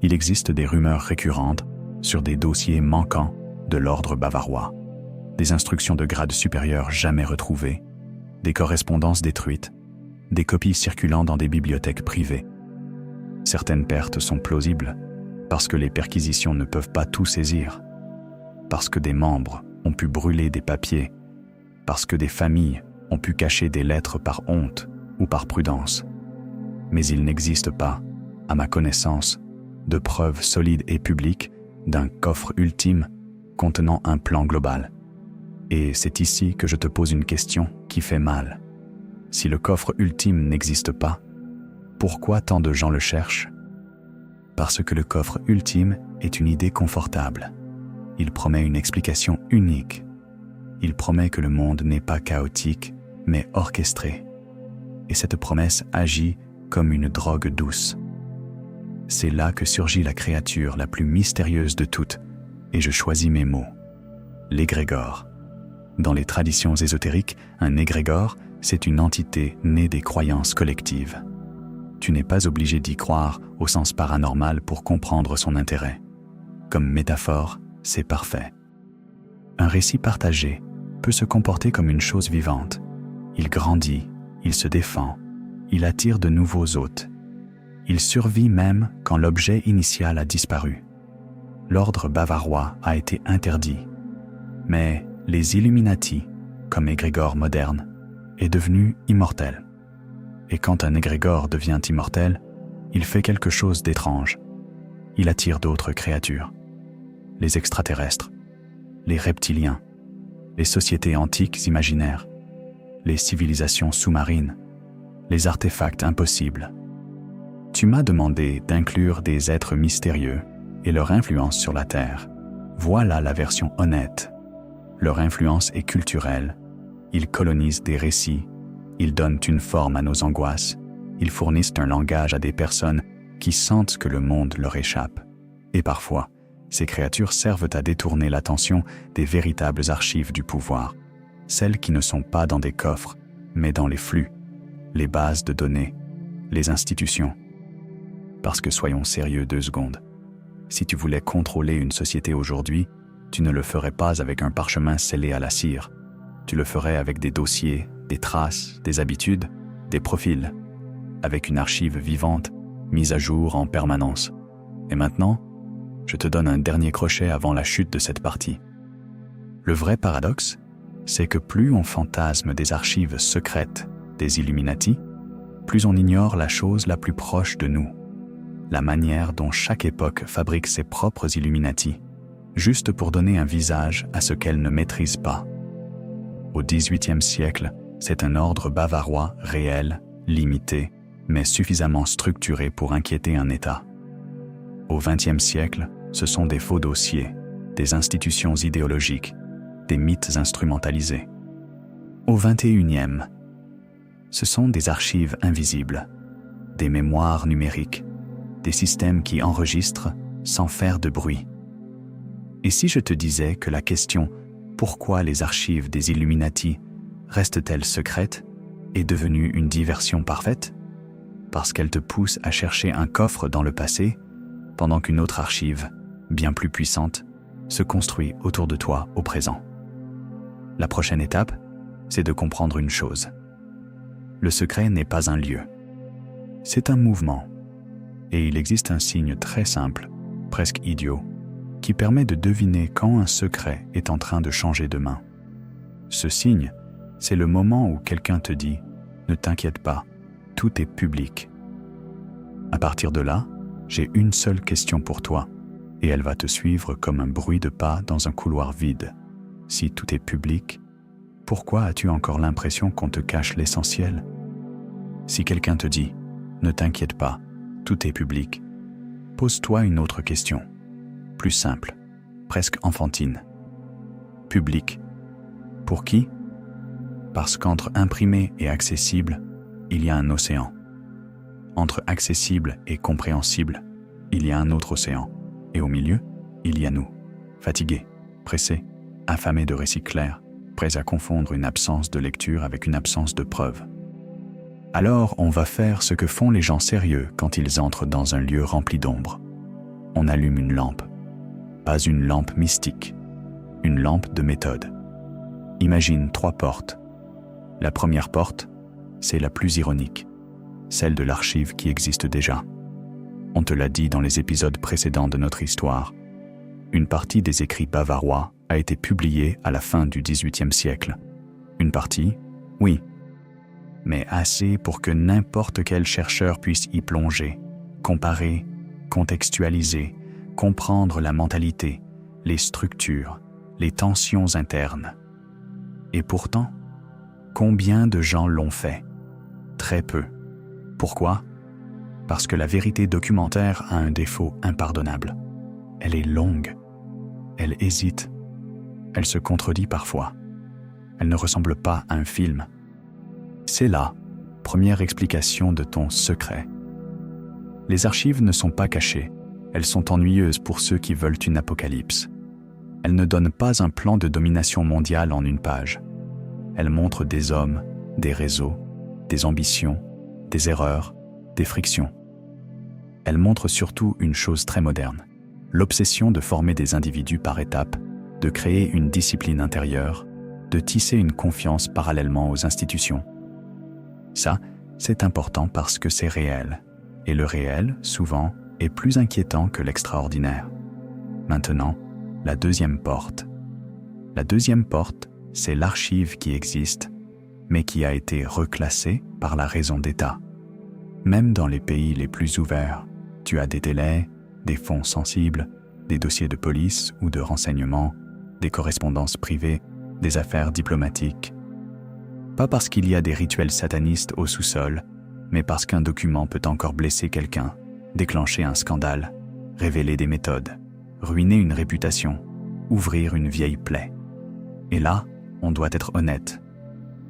Il existe des rumeurs récurrentes sur des dossiers manquants de l'ordre bavarois, des instructions de grade supérieur jamais retrouvées, des correspondances détruites, des copies circulant dans des bibliothèques privées. Certaines pertes sont plausibles parce que les perquisitions ne peuvent pas tout saisir, parce que des membres ont pu brûler des papiers, parce que des familles ont pu cacher des lettres par honte ou par prudence. Mais il n'existe pas, à ma connaissance, de preuves solides et publiques d'un coffre ultime contenant un plan global. Et c'est ici que je te pose une question qui fait mal. Si le coffre ultime n'existe pas, pourquoi tant de gens le cherchent? Parce que le coffre ultime est une idée confortable. Il promet une explication unique. Il promet que le monde n'est pas chaotique, mais orchestré. Et cette promesse agit comme une drogue douce. C'est là que surgit la créature la plus mystérieuse de toutes, et je choisis mes mots. L'égrégore. Dans les traditions ésotériques, un égrégore, c'est une entité née des croyances collectives. Tu n'es pas obligé d'y croire au sens paranormal pour comprendre son intérêt. Comme métaphore, c'est parfait. Un récit partagé peut se comporter comme une chose vivante. Il grandit, il se défend, il attire de nouveaux hôtes. Il survit même quand l'objet initial a disparu. L'ordre bavarois a été interdit. Mais les Illuminati, comme égrégore moderne, est devenu immortel. Et quand un égrégore devient immortel, il fait quelque chose d'étrange. Il attire d'autres créatures. Les extraterrestres, les reptiliens, les sociétés antiques imaginaires, les civilisations sous-marines, les artefacts impossibles. Tu m'as demandé d'inclure des êtres mystérieux et leur influence sur la Terre. Voilà la version honnête. Leur influence est culturelle. Ils colonisent des récits. Ils donnent une forme à nos angoisses. Ils fournissent un langage à des personnes qui sentent que le monde leur échappe. Et parfois, ces créatures servent à détourner l'attention des véritables archives du pouvoir, celles qui ne sont pas dans des coffres, mais dans les flux, les bases de données, les institutions. Parce que soyons sérieux 2 secondes. Si tu voulais contrôler une société aujourd'hui, tu ne le ferais pas avec un parchemin scellé à la cire. Tu le ferais avec des dossiers, des traces, des habitudes, des profils, avec une archive vivante, mise à jour en permanence. Et maintenant, je te donne un dernier crochet avant la chute de cette partie. Le vrai paradoxe, c'est que plus on fantasme des archives secrètes des Illuminati, plus on ignore la chose la plus proche de nous, la manière dont chaque époque fabrique ses propres Illuminati, juste pour donner un visage à ce qu'elle ne maîtrise pas. Au XVIIIe siècle, c'est un ordre bavarois réel, limité, mais suffisamment structuré pour inquiéter un État. Au XXe siècle, ce sont des faux dossiers, des institutions idéologiques, des mythes instrumentalisés. Au XXIe, ce sont des archives invisibles, des mémoires numériques, des systèmes qui enregistrent sans faire de bruit. Et si je te disais que la question « Pourquoi les archives des Illuminati restent-elles secrètes ?» est devenue une diversion parfaite? Parce qu'elle te pousse à chercher un coffre dans le passé, pendant qu'une autre archive, bien plus puissante, se construit autour de toi au présent. La prochaine étape, c'est de comprendre une chose. Le secret n'est pas un lieu. C'est un mouvement. Et il existe un signe très simple, presque idiot, qui permet de deviner quand un secret est en train de changer de main. Ce signe, c'est le moment où quelqu'un te dit « Ne t'inquiète pas, tout est public ». À partir de là, j'ai une seule question pour toi, et elle va te suivre comme un bruit de pas dans un couloir vide. Si tout est public, pourquoi as-tu encore l'impression qu'on te cache l'essentiel? Si quelqu'un te dit « Ne t'inquiète pas, tout est public », pose-toi une autre question, plus simple, presque enfantine. Public. Pour qui? Parce qu'entre imprimé et accessible, il y a un océan. Entre accessible et compréhensible, il y a un autre océan. Et au milieu, il y a nous, fatigués, pressés, affamés de récits clairs, prêts à confondre une absence de lecture avec une absence de preuve. Alors on va faire ce que font les gens sérieux quand ils entrent dans un lieu rempli d'ombre. On allume une lampe. Pas une lampe mystique, une lampe de méthode. Imagine 3 portes. La première porte, c'est la plus ironique, celle de l'archive qui existe déjà. On te l'a dit dans les épisodes précédents de notre histoire. Une partie des écrits bavarois a été publiée à la fin du XVIIIe siècle. Une partie, oui, mais assez pour que n'importe quel chercheur puisse y plonger, comparer, contextualiser, comprendre la mentalité, les structures, les tensions internes. Et pourtant, combien de gens l'ont fait? Très peu. Pourquoi? Parce que la vérité documentaire a un défaut impardonnable. Elle est longue. Elle hésite. Elle se contredit parfois. Elle ne ressemble pas à un film. C'est la première explication de ton secret. Les archives ne sont pas cachées. Elles sont ennuyeuses pour ceux qui veulent une apocalypse. Elles ne donnent pas un plan de domination mondiale en une page. Elles montrent des hommes, des réseaux, des ambitions, des erreurs, des frictions. Elles montrent surtout une chose très moderne, l'obsession de former des individus par étapes, de créer une discipline intérieure, de tisser une confiance parallèlement aux institutions. Ça, c'est important parce que c'est réel, et le réel, souvent, est plus inquiétant que l'extraordinaire. Maintenant, la deuxième porte. La deuxième porte, c'est l'archive qui existe, mais qui a été reclassée par la raison d'État. Même dans les pays les plus ouverts, tu as des délais, des fonds sensibles, des dossiers de police ou de renseignement, des correspondances privées, des affaires diplomatiques. Pas parce qu'il y a des rituels satanistes au sous-sol, mais parce qu'un document peut encore blesser quelqu'un, déclencher un scandale, révéler des méthodes, ruiner une réputation, ouvrir une vieille plaie. Et là, on doit être honnête.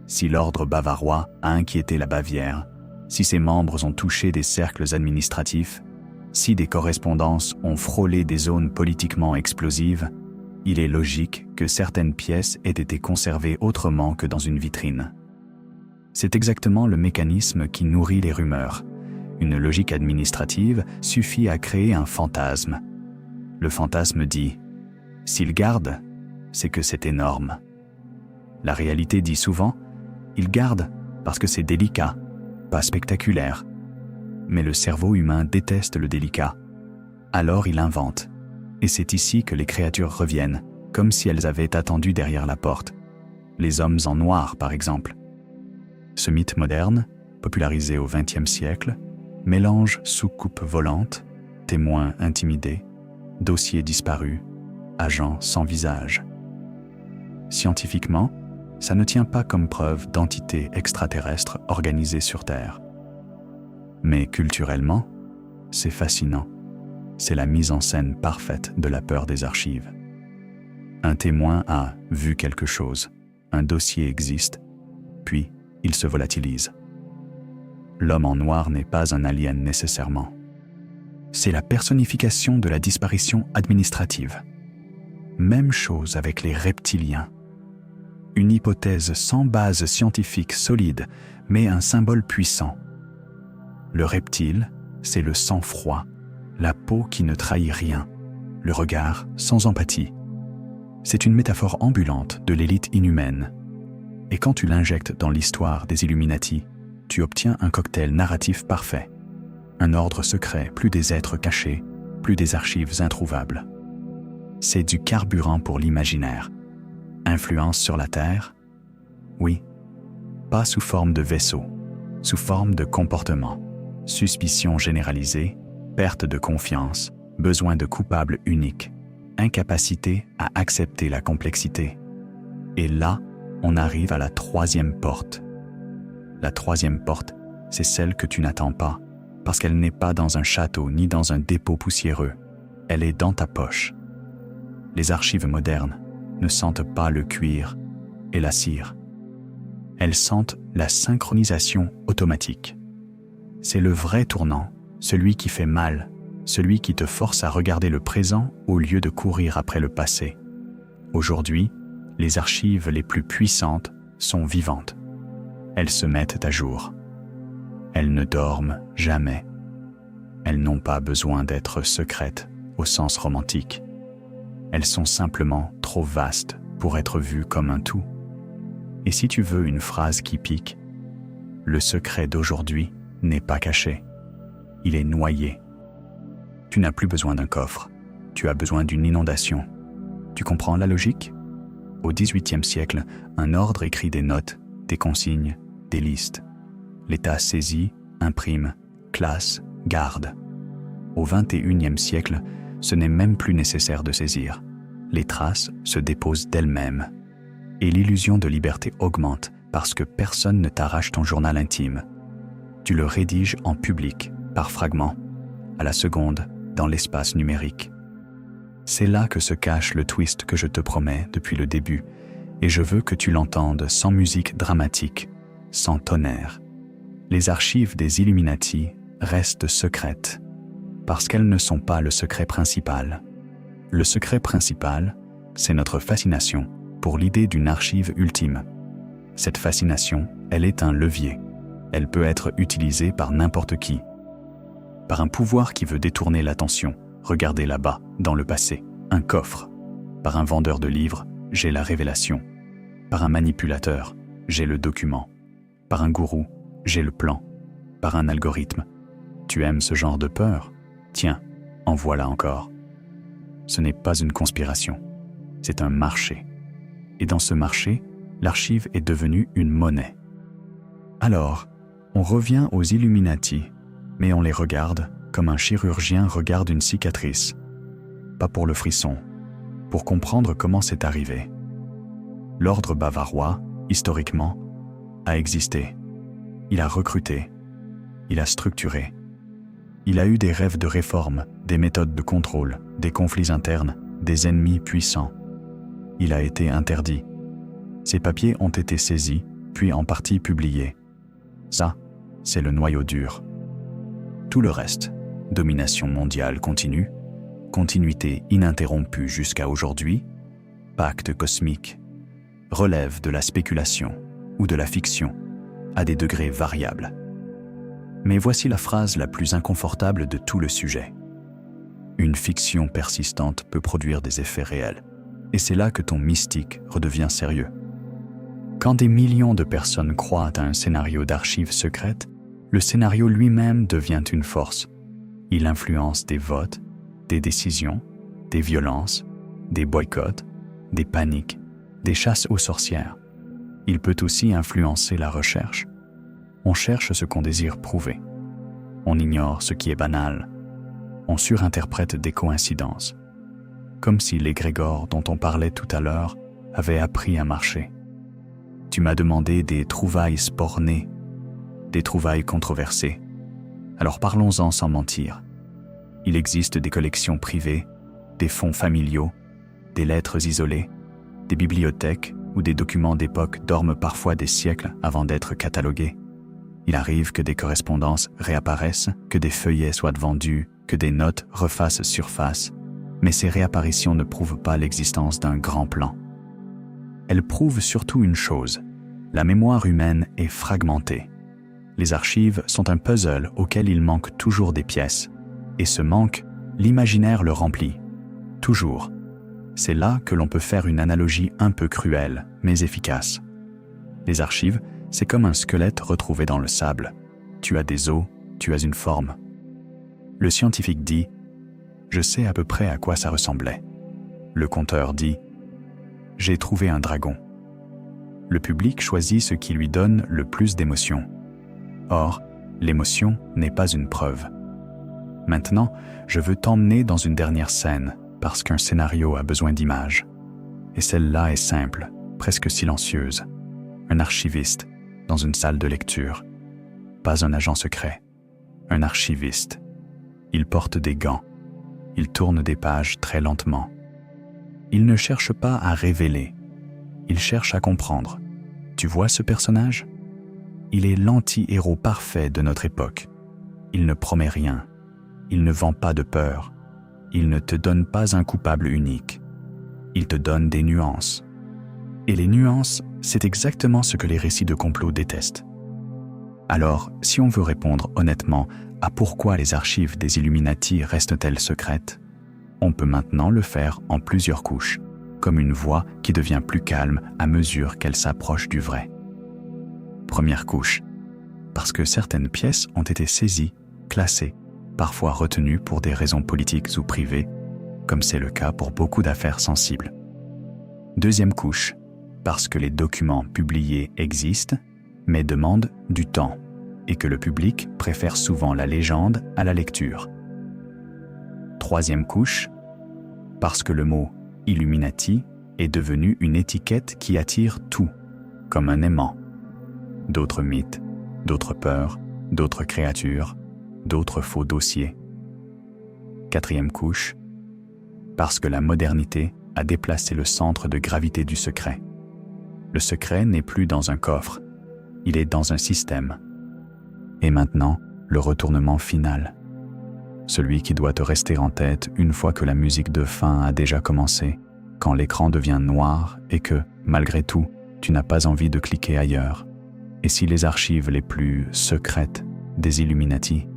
Si l'ordre bavarois a inquiété la Bavière, si ses membres ont touché des cercles administratifs, si des correspondances ont frôlé des zones politiquement explosives, il est logique que certaines pièces aient été conservées autrement que dans une vitrine. C'est exactement le mécanisme qui nourrit les rumeurs. Une logique administrative suffit à créer un fantasme. Le fantasme dit « s'il garde, c'est que c'est énorme ». La réalité dit souvent « il garde parce que c'est délicat, pas spectaculaire ». Mais le cerveau humain déteste le délicat. Alors il invente. Et c'est ici que les créatures reviennent, comme si elles avaient attendu derrière la porte. Les hommes en noir, par exemple. Ce mythe moderne, popularisé au XXe siècle, mélange soucoupe volante, témoins intimidés, dossiers disparus, agents sans visage. Scientifiquement, ça ne tient pas comme preuve d'entités extraterrestres organisées sur Terre. Mais culturellement, c'est fascinant. C'est la mise en scène parfaite de la peur des archives. Un témoin a vu quelque chose, un dossier existe, puis il se volatilise. L'homme en noir n'est pas un alien nécessairement. C'est la personnification de la disparition administrative. Même chose avec les reptiliens. Une hypothèse sans base scientifique solide, mais un symbole puissant. Le reptile, c'est le sang-froid, la peau qui ne trahit rien, le regard sans empathie. C'est une métaphore ambulante de l'élite inhumaine. Et quand tu l'injectes dans l'histoire des Illuminati, tu obtiens un cocktail narratif parfait. Un ordre secret, plus des êtres cachés, plus des archives introuvables. C'est du carburant pour l'imaginaire. Influence sur la Terre? Oui. Pas sous forme de vaisseau, sous forme de comportement. Suspicion généralisée, perte de confiance, besoin de coupables uniques, incapacité à accepter la complexité. Et là, on arrive à la troisième porte. La troisième porte, c'est celle que tu n'attends pas, parce qu'elle n'est pas dans un château ni dans un dépôt poussiéreux. Elle est dans ta poche. Les archives modernes ne sentent pas le cuir et la cire. Elles sentent la synchronisation automatique. C'est le vrai tournant, celui qui fait mal, celui qui te force à regarder le présent au lieu de courir après le passé. Aujourd'hui, les archives les plus puissantes sont vivantes. Elles se mettent à jour. Elles ne dorment jamais. Elles n'ont pas besoin d'être secrètes au sens romantique. Elles sont simplement trop vastes pour être vues comme un tout. Et si tu veux une phrase qui pique, le secret d'aujourd'hui n'est pas caché. Il est noyé. Tu n'as plus besoin d'un coffre. Tu as besoin d'une inondation. Tu comprends la logique? Au XVIIIe siècle, un ordre écrit des notes, des consignes, des listes. L'État saisit, imprime, classe, garde. Au XXIe siècle, ce n'est même plus nécessaire de saisir. Les traces se déposent d'elles-mêmes. Et l'illusion de liberté augmente parce que personne ne t'arrache ton journal intime. Tu le rédiges en public, par fragments, à la seconde, dans l'espace numérique. C'est là que se cache le twist que je te promets depuis le début, et je veux que tu l'entendes sans musique dramatique, sans tonnerre. Les archives des Illuminati restent secrètes, parce qu'elles ne sont pas le secret principal. Le secret principal, c'est notre fascination pour l'idée d'une archive ultime. Cette fascination, elle est un levier. Elle peut être utilisée par n'importe qui. Par un pouvoir qui veut détourner l'attention, regardez là-bas, dans le passé, un coffre. Par un vendeur de livres, j'ai la révélation. Par un manipulateur, j'ai le document. Par un gourou, j'ai le plan. Par un algorithme. Tu aimes ce genre de peur? Tiens, en voilà encore. Ce n'est pas une conspiration, c'est un marché. Et dans ce marché, l'archive est devenue une monnaie. Alors, on revient aux Illuminati, mais on les regarde comme un chirurgien regarde une cicatrice. Pas pour le frisson, pour comprendre comment c'est arrivé. L'ordre bavarois, historiquement, a existé. Il a recruté. Il a structuré. Il a eu des rêves de réforme, des méthodes de contrôle, des conflits internes, des ennemis puissants. Il a été interdit. Ses papiers ont été saisis, puis en partie publiés. Ça, c'est le noyau dur. Tout le reste, domination mondiale continue, continuité ininterrompue jusqu'à aujourd'hui, pacte cosmique, relève de la spéculation ou de la fiction à des degrés variables. Mais voici la phrase la plus inconfortable de tout le sujet. Une fiction persistante peut produire des effets réels, et c'est là que ton mystique redevient sérieux. Quand des millions de personnes croient à un scénario d'archives secrètes, le scénario lui-même devient une force. Il influence des votes, des décisions, des violences, des boycotts, des paniques, des chasses aux sorcières. Il peut aussi influencer la recherche. On cherche ce qu'on désire prouver. On ignore ce qui est banal. On surinterprète des coïncidences. Comme si l'égrégore dont on parlait tout à l'heure avait appris à marcher. Tu m'as demandé des trouvailles spornées, des trouvailles controversées. Alors parlons-en sans mentir. Il existe des collections privées, des fonds familiaux, des lettres isolées, des bibliothèques où des documents d'époque dorment parfois des siècles avant d'être catalogués. Il arrive que des correspondances réapparaissent, que des feuillets soient vendus, que des notes refassent surface, mais ces réapparitions ne prouvent pas l'existence d'un grand plan. Elles prouvent surtout une chose, la mémoire humaine est fragmentée. Les archives sont un puzzle auquel il manque toujours des pièces, et ce manque, l'imaginaire le remplit. Toujours. C'est là que l'on peut faire une analogie un peu cruelle, mais efficace. Les archives, c'est comme un squelette retrouvé dans le sable. Tu as des os, tu as une forme. Le scientifique dit « Je sais à peu près à quoi ça ressemblait ». Le conteur dit « J'ai trouvé un dragon ». Le public choisit ce qui lui donne le plus d'émotion. Or, l'émotion n'est pas une preuve. Maintenant, je veux t'emmener dans une dernière scène, parce qu'un scénario a besoin d'images. Et celle-là est simple, presque silencieuse. Un archiviste, dans une salle de lecture. Pas un agent secret, un archiviste. Il porte des gants. Il tourne des pages très lentement. Il ne cherche pas à révéler. Il cherche à comprendre. Tu vois ce personnage ? Il est l'anti-héros parfait de notre époque. Il ne promet rien. Il ne vend pas de peur. Il ne te donne pas un coupable unique. Il te donne des nuances. Et les nuances, c'est exactement ce que les récits de complot détestent. Alors, si on veut répondre honnêtement à pourquoi les archives des Illuminati restent-elles secrètes, on peut maintenant le faire en plusieurs couches, comme une voix qui devient plus calme à mesure qu'elle s'approche du vrai. Première couche, parce que certaines pièces ont été saisies, classées, parfois retenues pour des raisons politiques ou privées, comme c'est le cas pour beaucoup d'affaires sensibles. Deuxième couche, parce que les documents publiés existent, mais demandent du temps, et que le public préfère souvent la légende à la lecture. Troisième couche, parce que le mot « Illuminati » est devenu une étiquette qui attire tout, comme un aimant. D'autres mythes, d'autres peurs, d'autres créatures, d'autres faux dossiers. Quatrième couche, Parce que la modernité a déplacé le centre de gravité du secret. Le secret n'est plus dans un coffre, il est dans un système. Et maintenant, le retournement final. Celui qui doit te rester en tête une fois que la musique de fin a déjà commencé, quand l'écran devient noir et que, malgré tout, tu n'as pas envie de cliquer ailleurs. Et si les archives les plus secrètes des Illuminati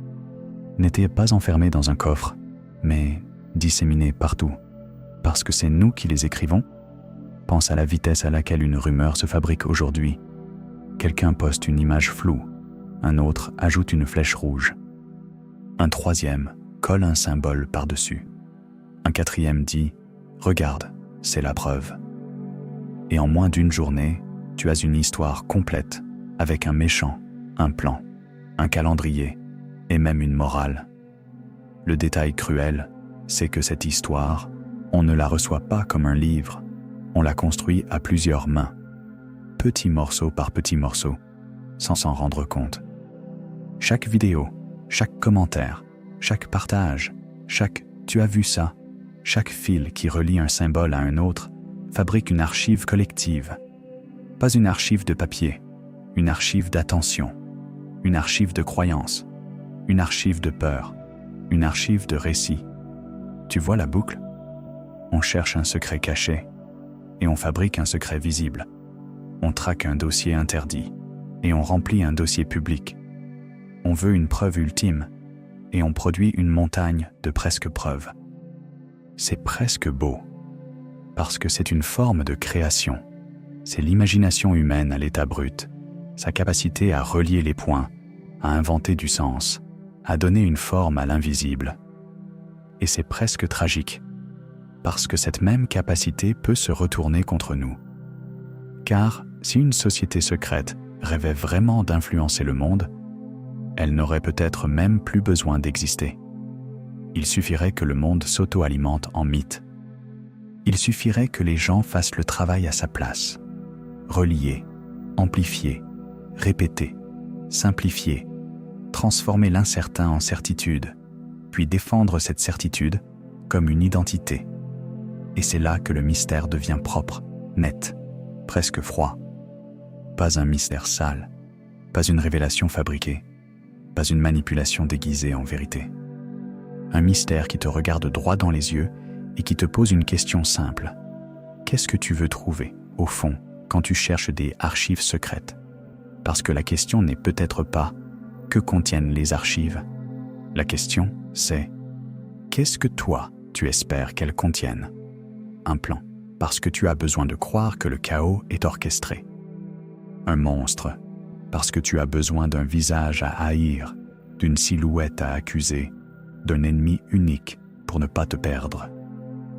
n'étaient pas enfermées dans un coffre, mais disséminées partout, parce que c'est nous qui les écrivons? Pense à la vitesse à laquelle une rumeur se fabrique aujourd'hui. Quelqu'un poste une image floue, un autre ajoute une flèche rouge. Un troisième colle un symbole par-dessus. Un quatrième dit « Regarde, c'est la preuve ». Et en moins d'une journée, tu as une histoire complète, avec un méchant, un plan, un calendrier et même une morale. Le détail cruel, c'est que cette histoire, on ne la reçoit pas comme un livre, on la construit à plusieurs mains, petit morceau par petit morceau, sans s'en rendre compte. Chaque vidéo, chaque commentaire, chaque partage, chaque « tu as vu ça », chaque fil qui relie un symbole à un autre fabrique une archive collective. Pas une archive de papier, une archive d'attention, une archive de croyance, une archive de peur, une archive de récit. Tu vois la boucle? On cherche un secret caché et on fabrique un secret visible. On traque un dossier interdit et on remplit un dossier public. On veut une preuve ultime et on produit une montagne de presque preuves. C'est presque beau, parce que c'est une forme de création. C'est l'imagination humaine à l'état brut, sa capacité à relier les points, à inventer du sens, à donner une forme à l'invisible. Et c'est presque tragique, parce que cette même capacité peut se retourner contre nous. Car si une société secrète rêvait vraiment d'influencer le monde, elle n'aurait peut-être même plus besoin d'exister. Il suffirait que le monde s'auto-alimente en mythes. Il suffirait que les gens fassent le travail à sa place. Relier, amplifier, répéter, simplifier, transformer l'incertain en certitude, puis défendre cette certitude comme une identité. Et c'est là que le mystère devient propre, net, presque froid. Pas un mystère sale, pas une révélation fabriquée, pas une manipulation déguisée en vérité. Un mystère qui te regarde droit dans les yeux et qui te pose une question simple. Qu'est-ce que tu veux trouver, au fond, quand tu cherches des archives secrètes? Parce que la question n'est peut-être pas « que contiennent les archives ?» La question, c'est « qu'est-ce que toi, tu espères qu'elles contiennent ?» Un plan, parce que tu as besoin de croire que le chaos est orchestré. Un monstre, parce que tu as besoin d'un visage à haïr, d'une silhouette à accuser, d'un ennemi unique pour ne pas te perdre.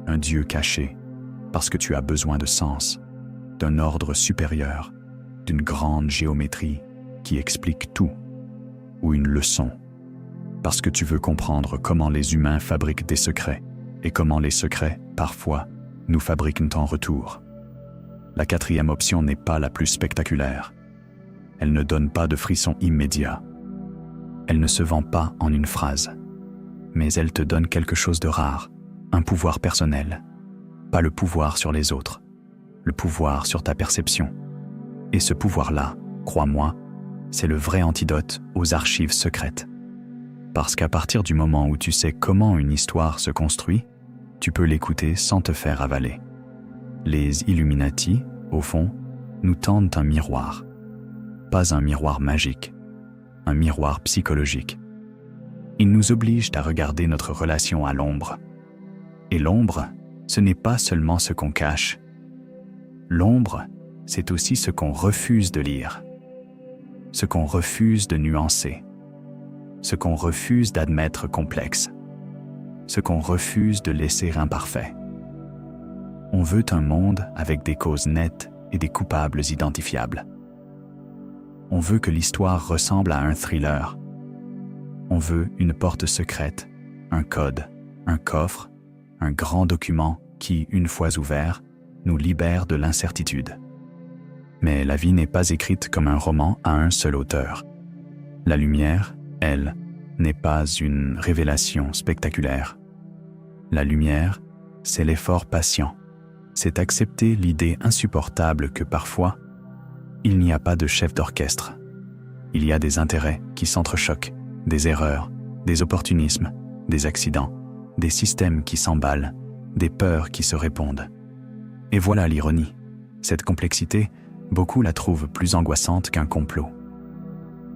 Un Dieu caché, parce que tu as besoin de sens, d'un ordre supérieur, d'une grande géométrie qui explique tout, ou une leçon, parce que tu veux comprendre comment les humains fabriquent des secrets et comment les secrets, parfois, nous fabriquent en retour. La quatrième option n'est pas la plus spectaculaire. Elle ne donne pas de frisson immédiat. Elle ne se vend pas en une phrase. Mais elle te donne quelque chose de rare, un pouvoir personnel. Pas le pouvoir sur les autres, le pouvoir sur ta perception. Et ce pouvoir-là, crois-moi, c'est le vrai antidote aux archives secrètes. Parce qu'à partir du moment où tu sais comment une histoire se construit, tu peux l'écouter sans te faire avaler. Les Illuminati, au fond, nous tendent un miroir. Pas un miroir magique, un miroir psychologique. Ils nous obligent à regarder notre relation à l'ombre. Et l'ombre, ce n'est pas seulement ce qu'on cache. L'ombre, c'est aussi ce qu'on refuse de lire, ce qu'on refuse de nuancer, ce qu'on refuse d'admettre complexe, ce qu'on refuse de laisser imparfait. On veut un monde avec des causes nettes et des coupables identifiables. On veut que l'histoire ressemble à un thriller. On veut une porte secrète, un code, un coffre, un grand document qui, une fois ouvert, nous libère de l'incertitude. Mais la vie n'est pas écrite comme un roman à un seul auteur. La lumière, elle, n'est pas une révélation spectaculaire. La lumière, c'est l'effort patient. C'est accepter l'idée insupportable que parfois, il n'y a pas de chef d'orchestre. Il y a des intérêts qui s'entrechoquent, des erreurs, des opportunismes, des accidents, des systèmes qui s'emballent, des peurs qui se répondent. Et voilà l'ironie. Cette complexité, beaucoup la trouvent plus angoissante qu'un complot.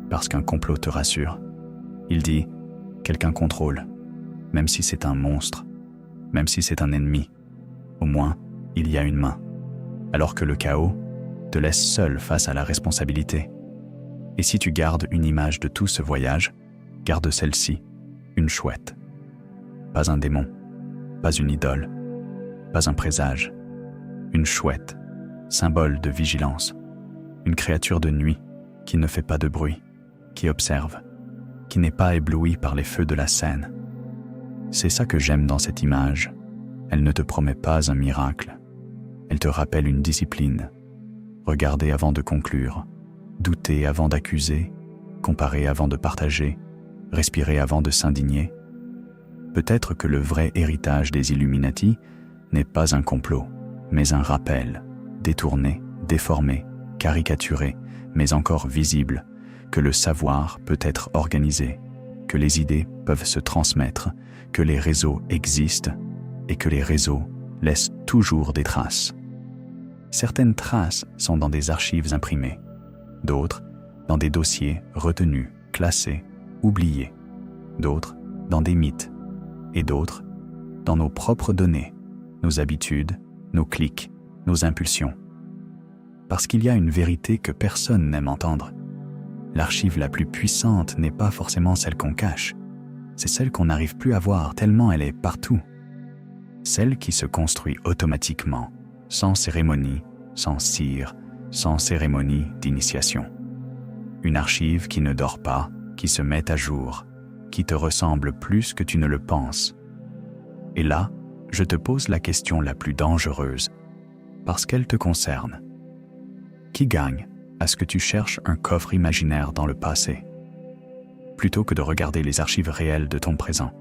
Parce qu'un complot te rassure. Il dit « quelqu'un contrôle », même si c'est un monstre, même si c'est un ennemi. Au moins, il y a une main. Alors que le chaos te laisse seul face à la responsabilité. Et si tu gardes une image de tout ce voyage, garde celle-ci, une chouette. Pas un démon, pas une idole, pas un présage. Une chouette, symbole de vigilance. Une créature de nuit qui ne fait pas de bruit, qui observe, qui n'est pas éblouie par les feux de la scène. C'est ça que j'aime dans cette image. Elle ne te promet pas un miracle. Elle te rappelle une discipline. Regarder avant de conclure, douter avant d'accuser, comparer avant de partager, respirer avant de s'indigner. Peut-être que le vrai héritage des Illuminati n'est pas un complot, mais un rappel, détourné, déformé, caricaturé, mais encore visible, que le savoir peut être organisé, que les idées peuvent se transmettre, que les réseaux existent et que les réseaux laissent toujours des traces. Certaines traces sont dans des archives imprimées, d'autres dans des dossiers retenus, classés, oubliés, d'autres dans des mythes, et d'autres dans nos propres données, nos habitudes, nos clics, nos impulsions. Parce qu'il y a une vérité que personne n'aime entendre. L'archive la plus puissante n'est pas forcément celle qu'on cache, c'est celle qu'on n'arrive plus à voir tellement elle est partout. Celle qui se construit automatiquement, sans cérémonie, sans cire, sans cérémonie d'initiation. Une archive qui ne dort pas, qui se met à jour, qui te ressemble plus que tu ne le penses. Et là, je te pose la question la plus dangereuse, parce qu'elle te concerne. Qui gagne à ce que tu cherches un coffre imaginaire dans le passé, plutôt que de regarder les archives réelles de ton présent?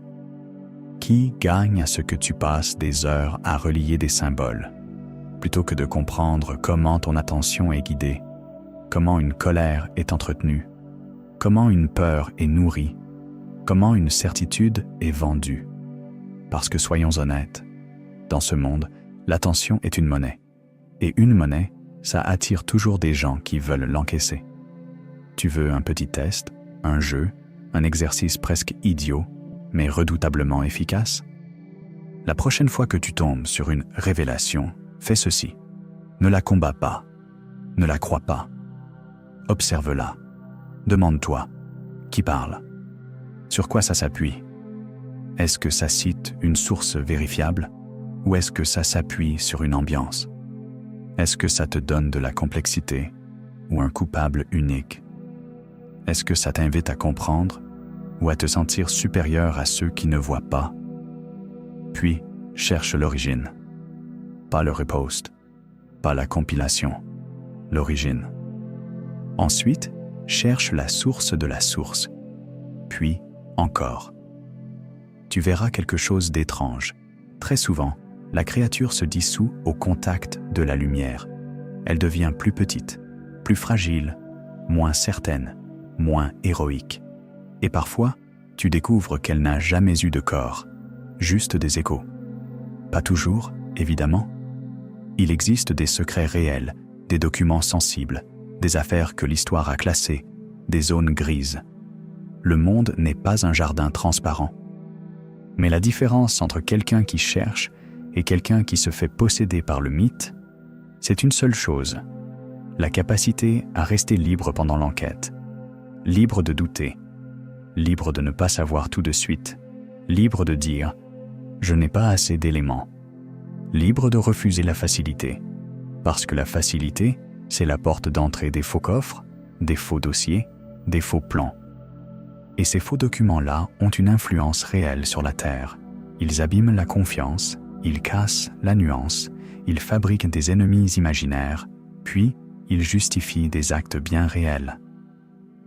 Qui gagne à ce que tu passes des heures à relier des symboles, plutôt que de comprendre comment ton attention est guidée, comment une colère est entretenue, comment une peur est nourrie, comment une certitude est vendue? Parce que soyons honnêtes, dans ce monde, l'attention est une monnaie. Et une monnaie, ça attire toujours des gens qui veulent l'encaisser. Tu veux un petit test, un jeu, un exercice presque idiot, mais redoutablement efficace? La prochaine fois que tu tombes sur une révélation, fais ceci. Ne la combats pas. Ne la crois pas. Observe-la. Demande-toi, qui parle? Sur quoi ça s'appuie? Est-ce que ça cite une source vérifiable? Ou est-ce que ça s'appuie sur une ambiance? Est-ce que ça te donne de la complexité ou un coupable unique? Est-ce que ça t'invite à comprendre ou à te sentir supérieur à ceux qui ne voient pas? Puis, cherche l'origine. Pas le repost, pas la compilation, l'origine. Ensuite, cherche la source de la source. Puis, encore. Tu verras quelque chose d'étrange. Très souvent, la créature se dissout au contact de la lumière. Elle devient plus petite, plus fragile, moins certaine, moins héroïque. Et parfois, tu découvres qu'elle n'a jamais eu de corps, juste des échos. Pas toujours, évidemment. Il existe des secrets réels, des documents sensibles, des affaires que l'histoire a classées, des zones grises. Le monde n'est pas un jardin transparent. Mais la différence entre quelqu'un qui cherche et quelqu'un qui se fait posséder par le mythe, c'est une seule chose, la capacité à rester libre pendant l'enquête, libre de douter, libre de ne pas savoir tout de suite, libre de dire « je n'ai pas assez d'éléments », libre de refuser la facilité, parce que la facilité, c'est la porte d'entrée des faux coffres, des faux dossiers, des faux plans. Et ces faux documents-là ont une influence réelle sur la Terre. Ils abîment la confiance, ils cassent la nuance, ils fabriquent des ennemis imaginaires, puis ils justifient des actes bien réels.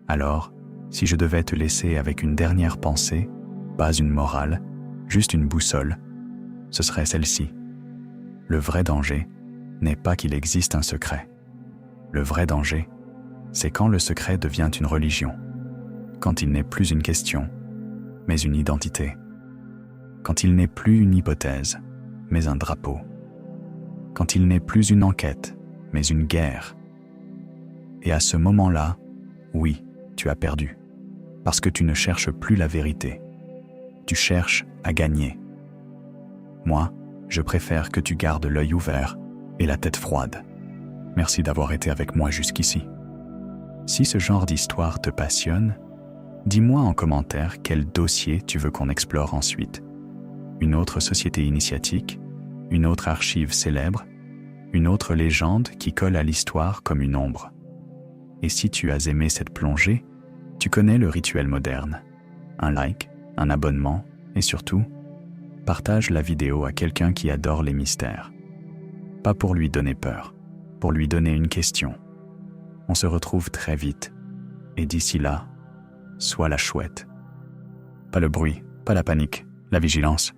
Alors, si je devais te laisser avec une dernière pensée, pas une morale, juste une boussole, ce serait celle-ci. Le vrai danger n'est pas qu'il existe un secret. Le vrai danger, c'est quand le secret devient une religion, quand il n'est plus une question, mais une identité, quand il n'est plus une hypothèse, mais un drapeau, quand il n'est plus une enquête, mais une guerre. Et à ce moment-là, oui, tu as perdu, parce que tu ne cherches plus la vérité, tu cherches à gagner. Moi, je préfère que tu gardes l'œil ouvert et la tête froide. Merci d'avoir été avec moi jusqu'ici. Si ce genre d'histoire te passionne, dis-moi en commentaire quel dossier tu veux qu'on explore ensuite. Une autre société initiatique, une autre archive célèbre, une autre légende qui colle à l'histoire comme une ombre. Et si tu as aimé cette plongée, tu connais le rituel moderne. Un like, un abonnement et surtout, partage la vidéo à quelqu'un qui adore les mystères. Pas pour lui donner peur, pour lui donner une question. On se retrouve très vite. Et d'ici là, sois la chouette. Pas le bruit, pas la panique, la vigilance.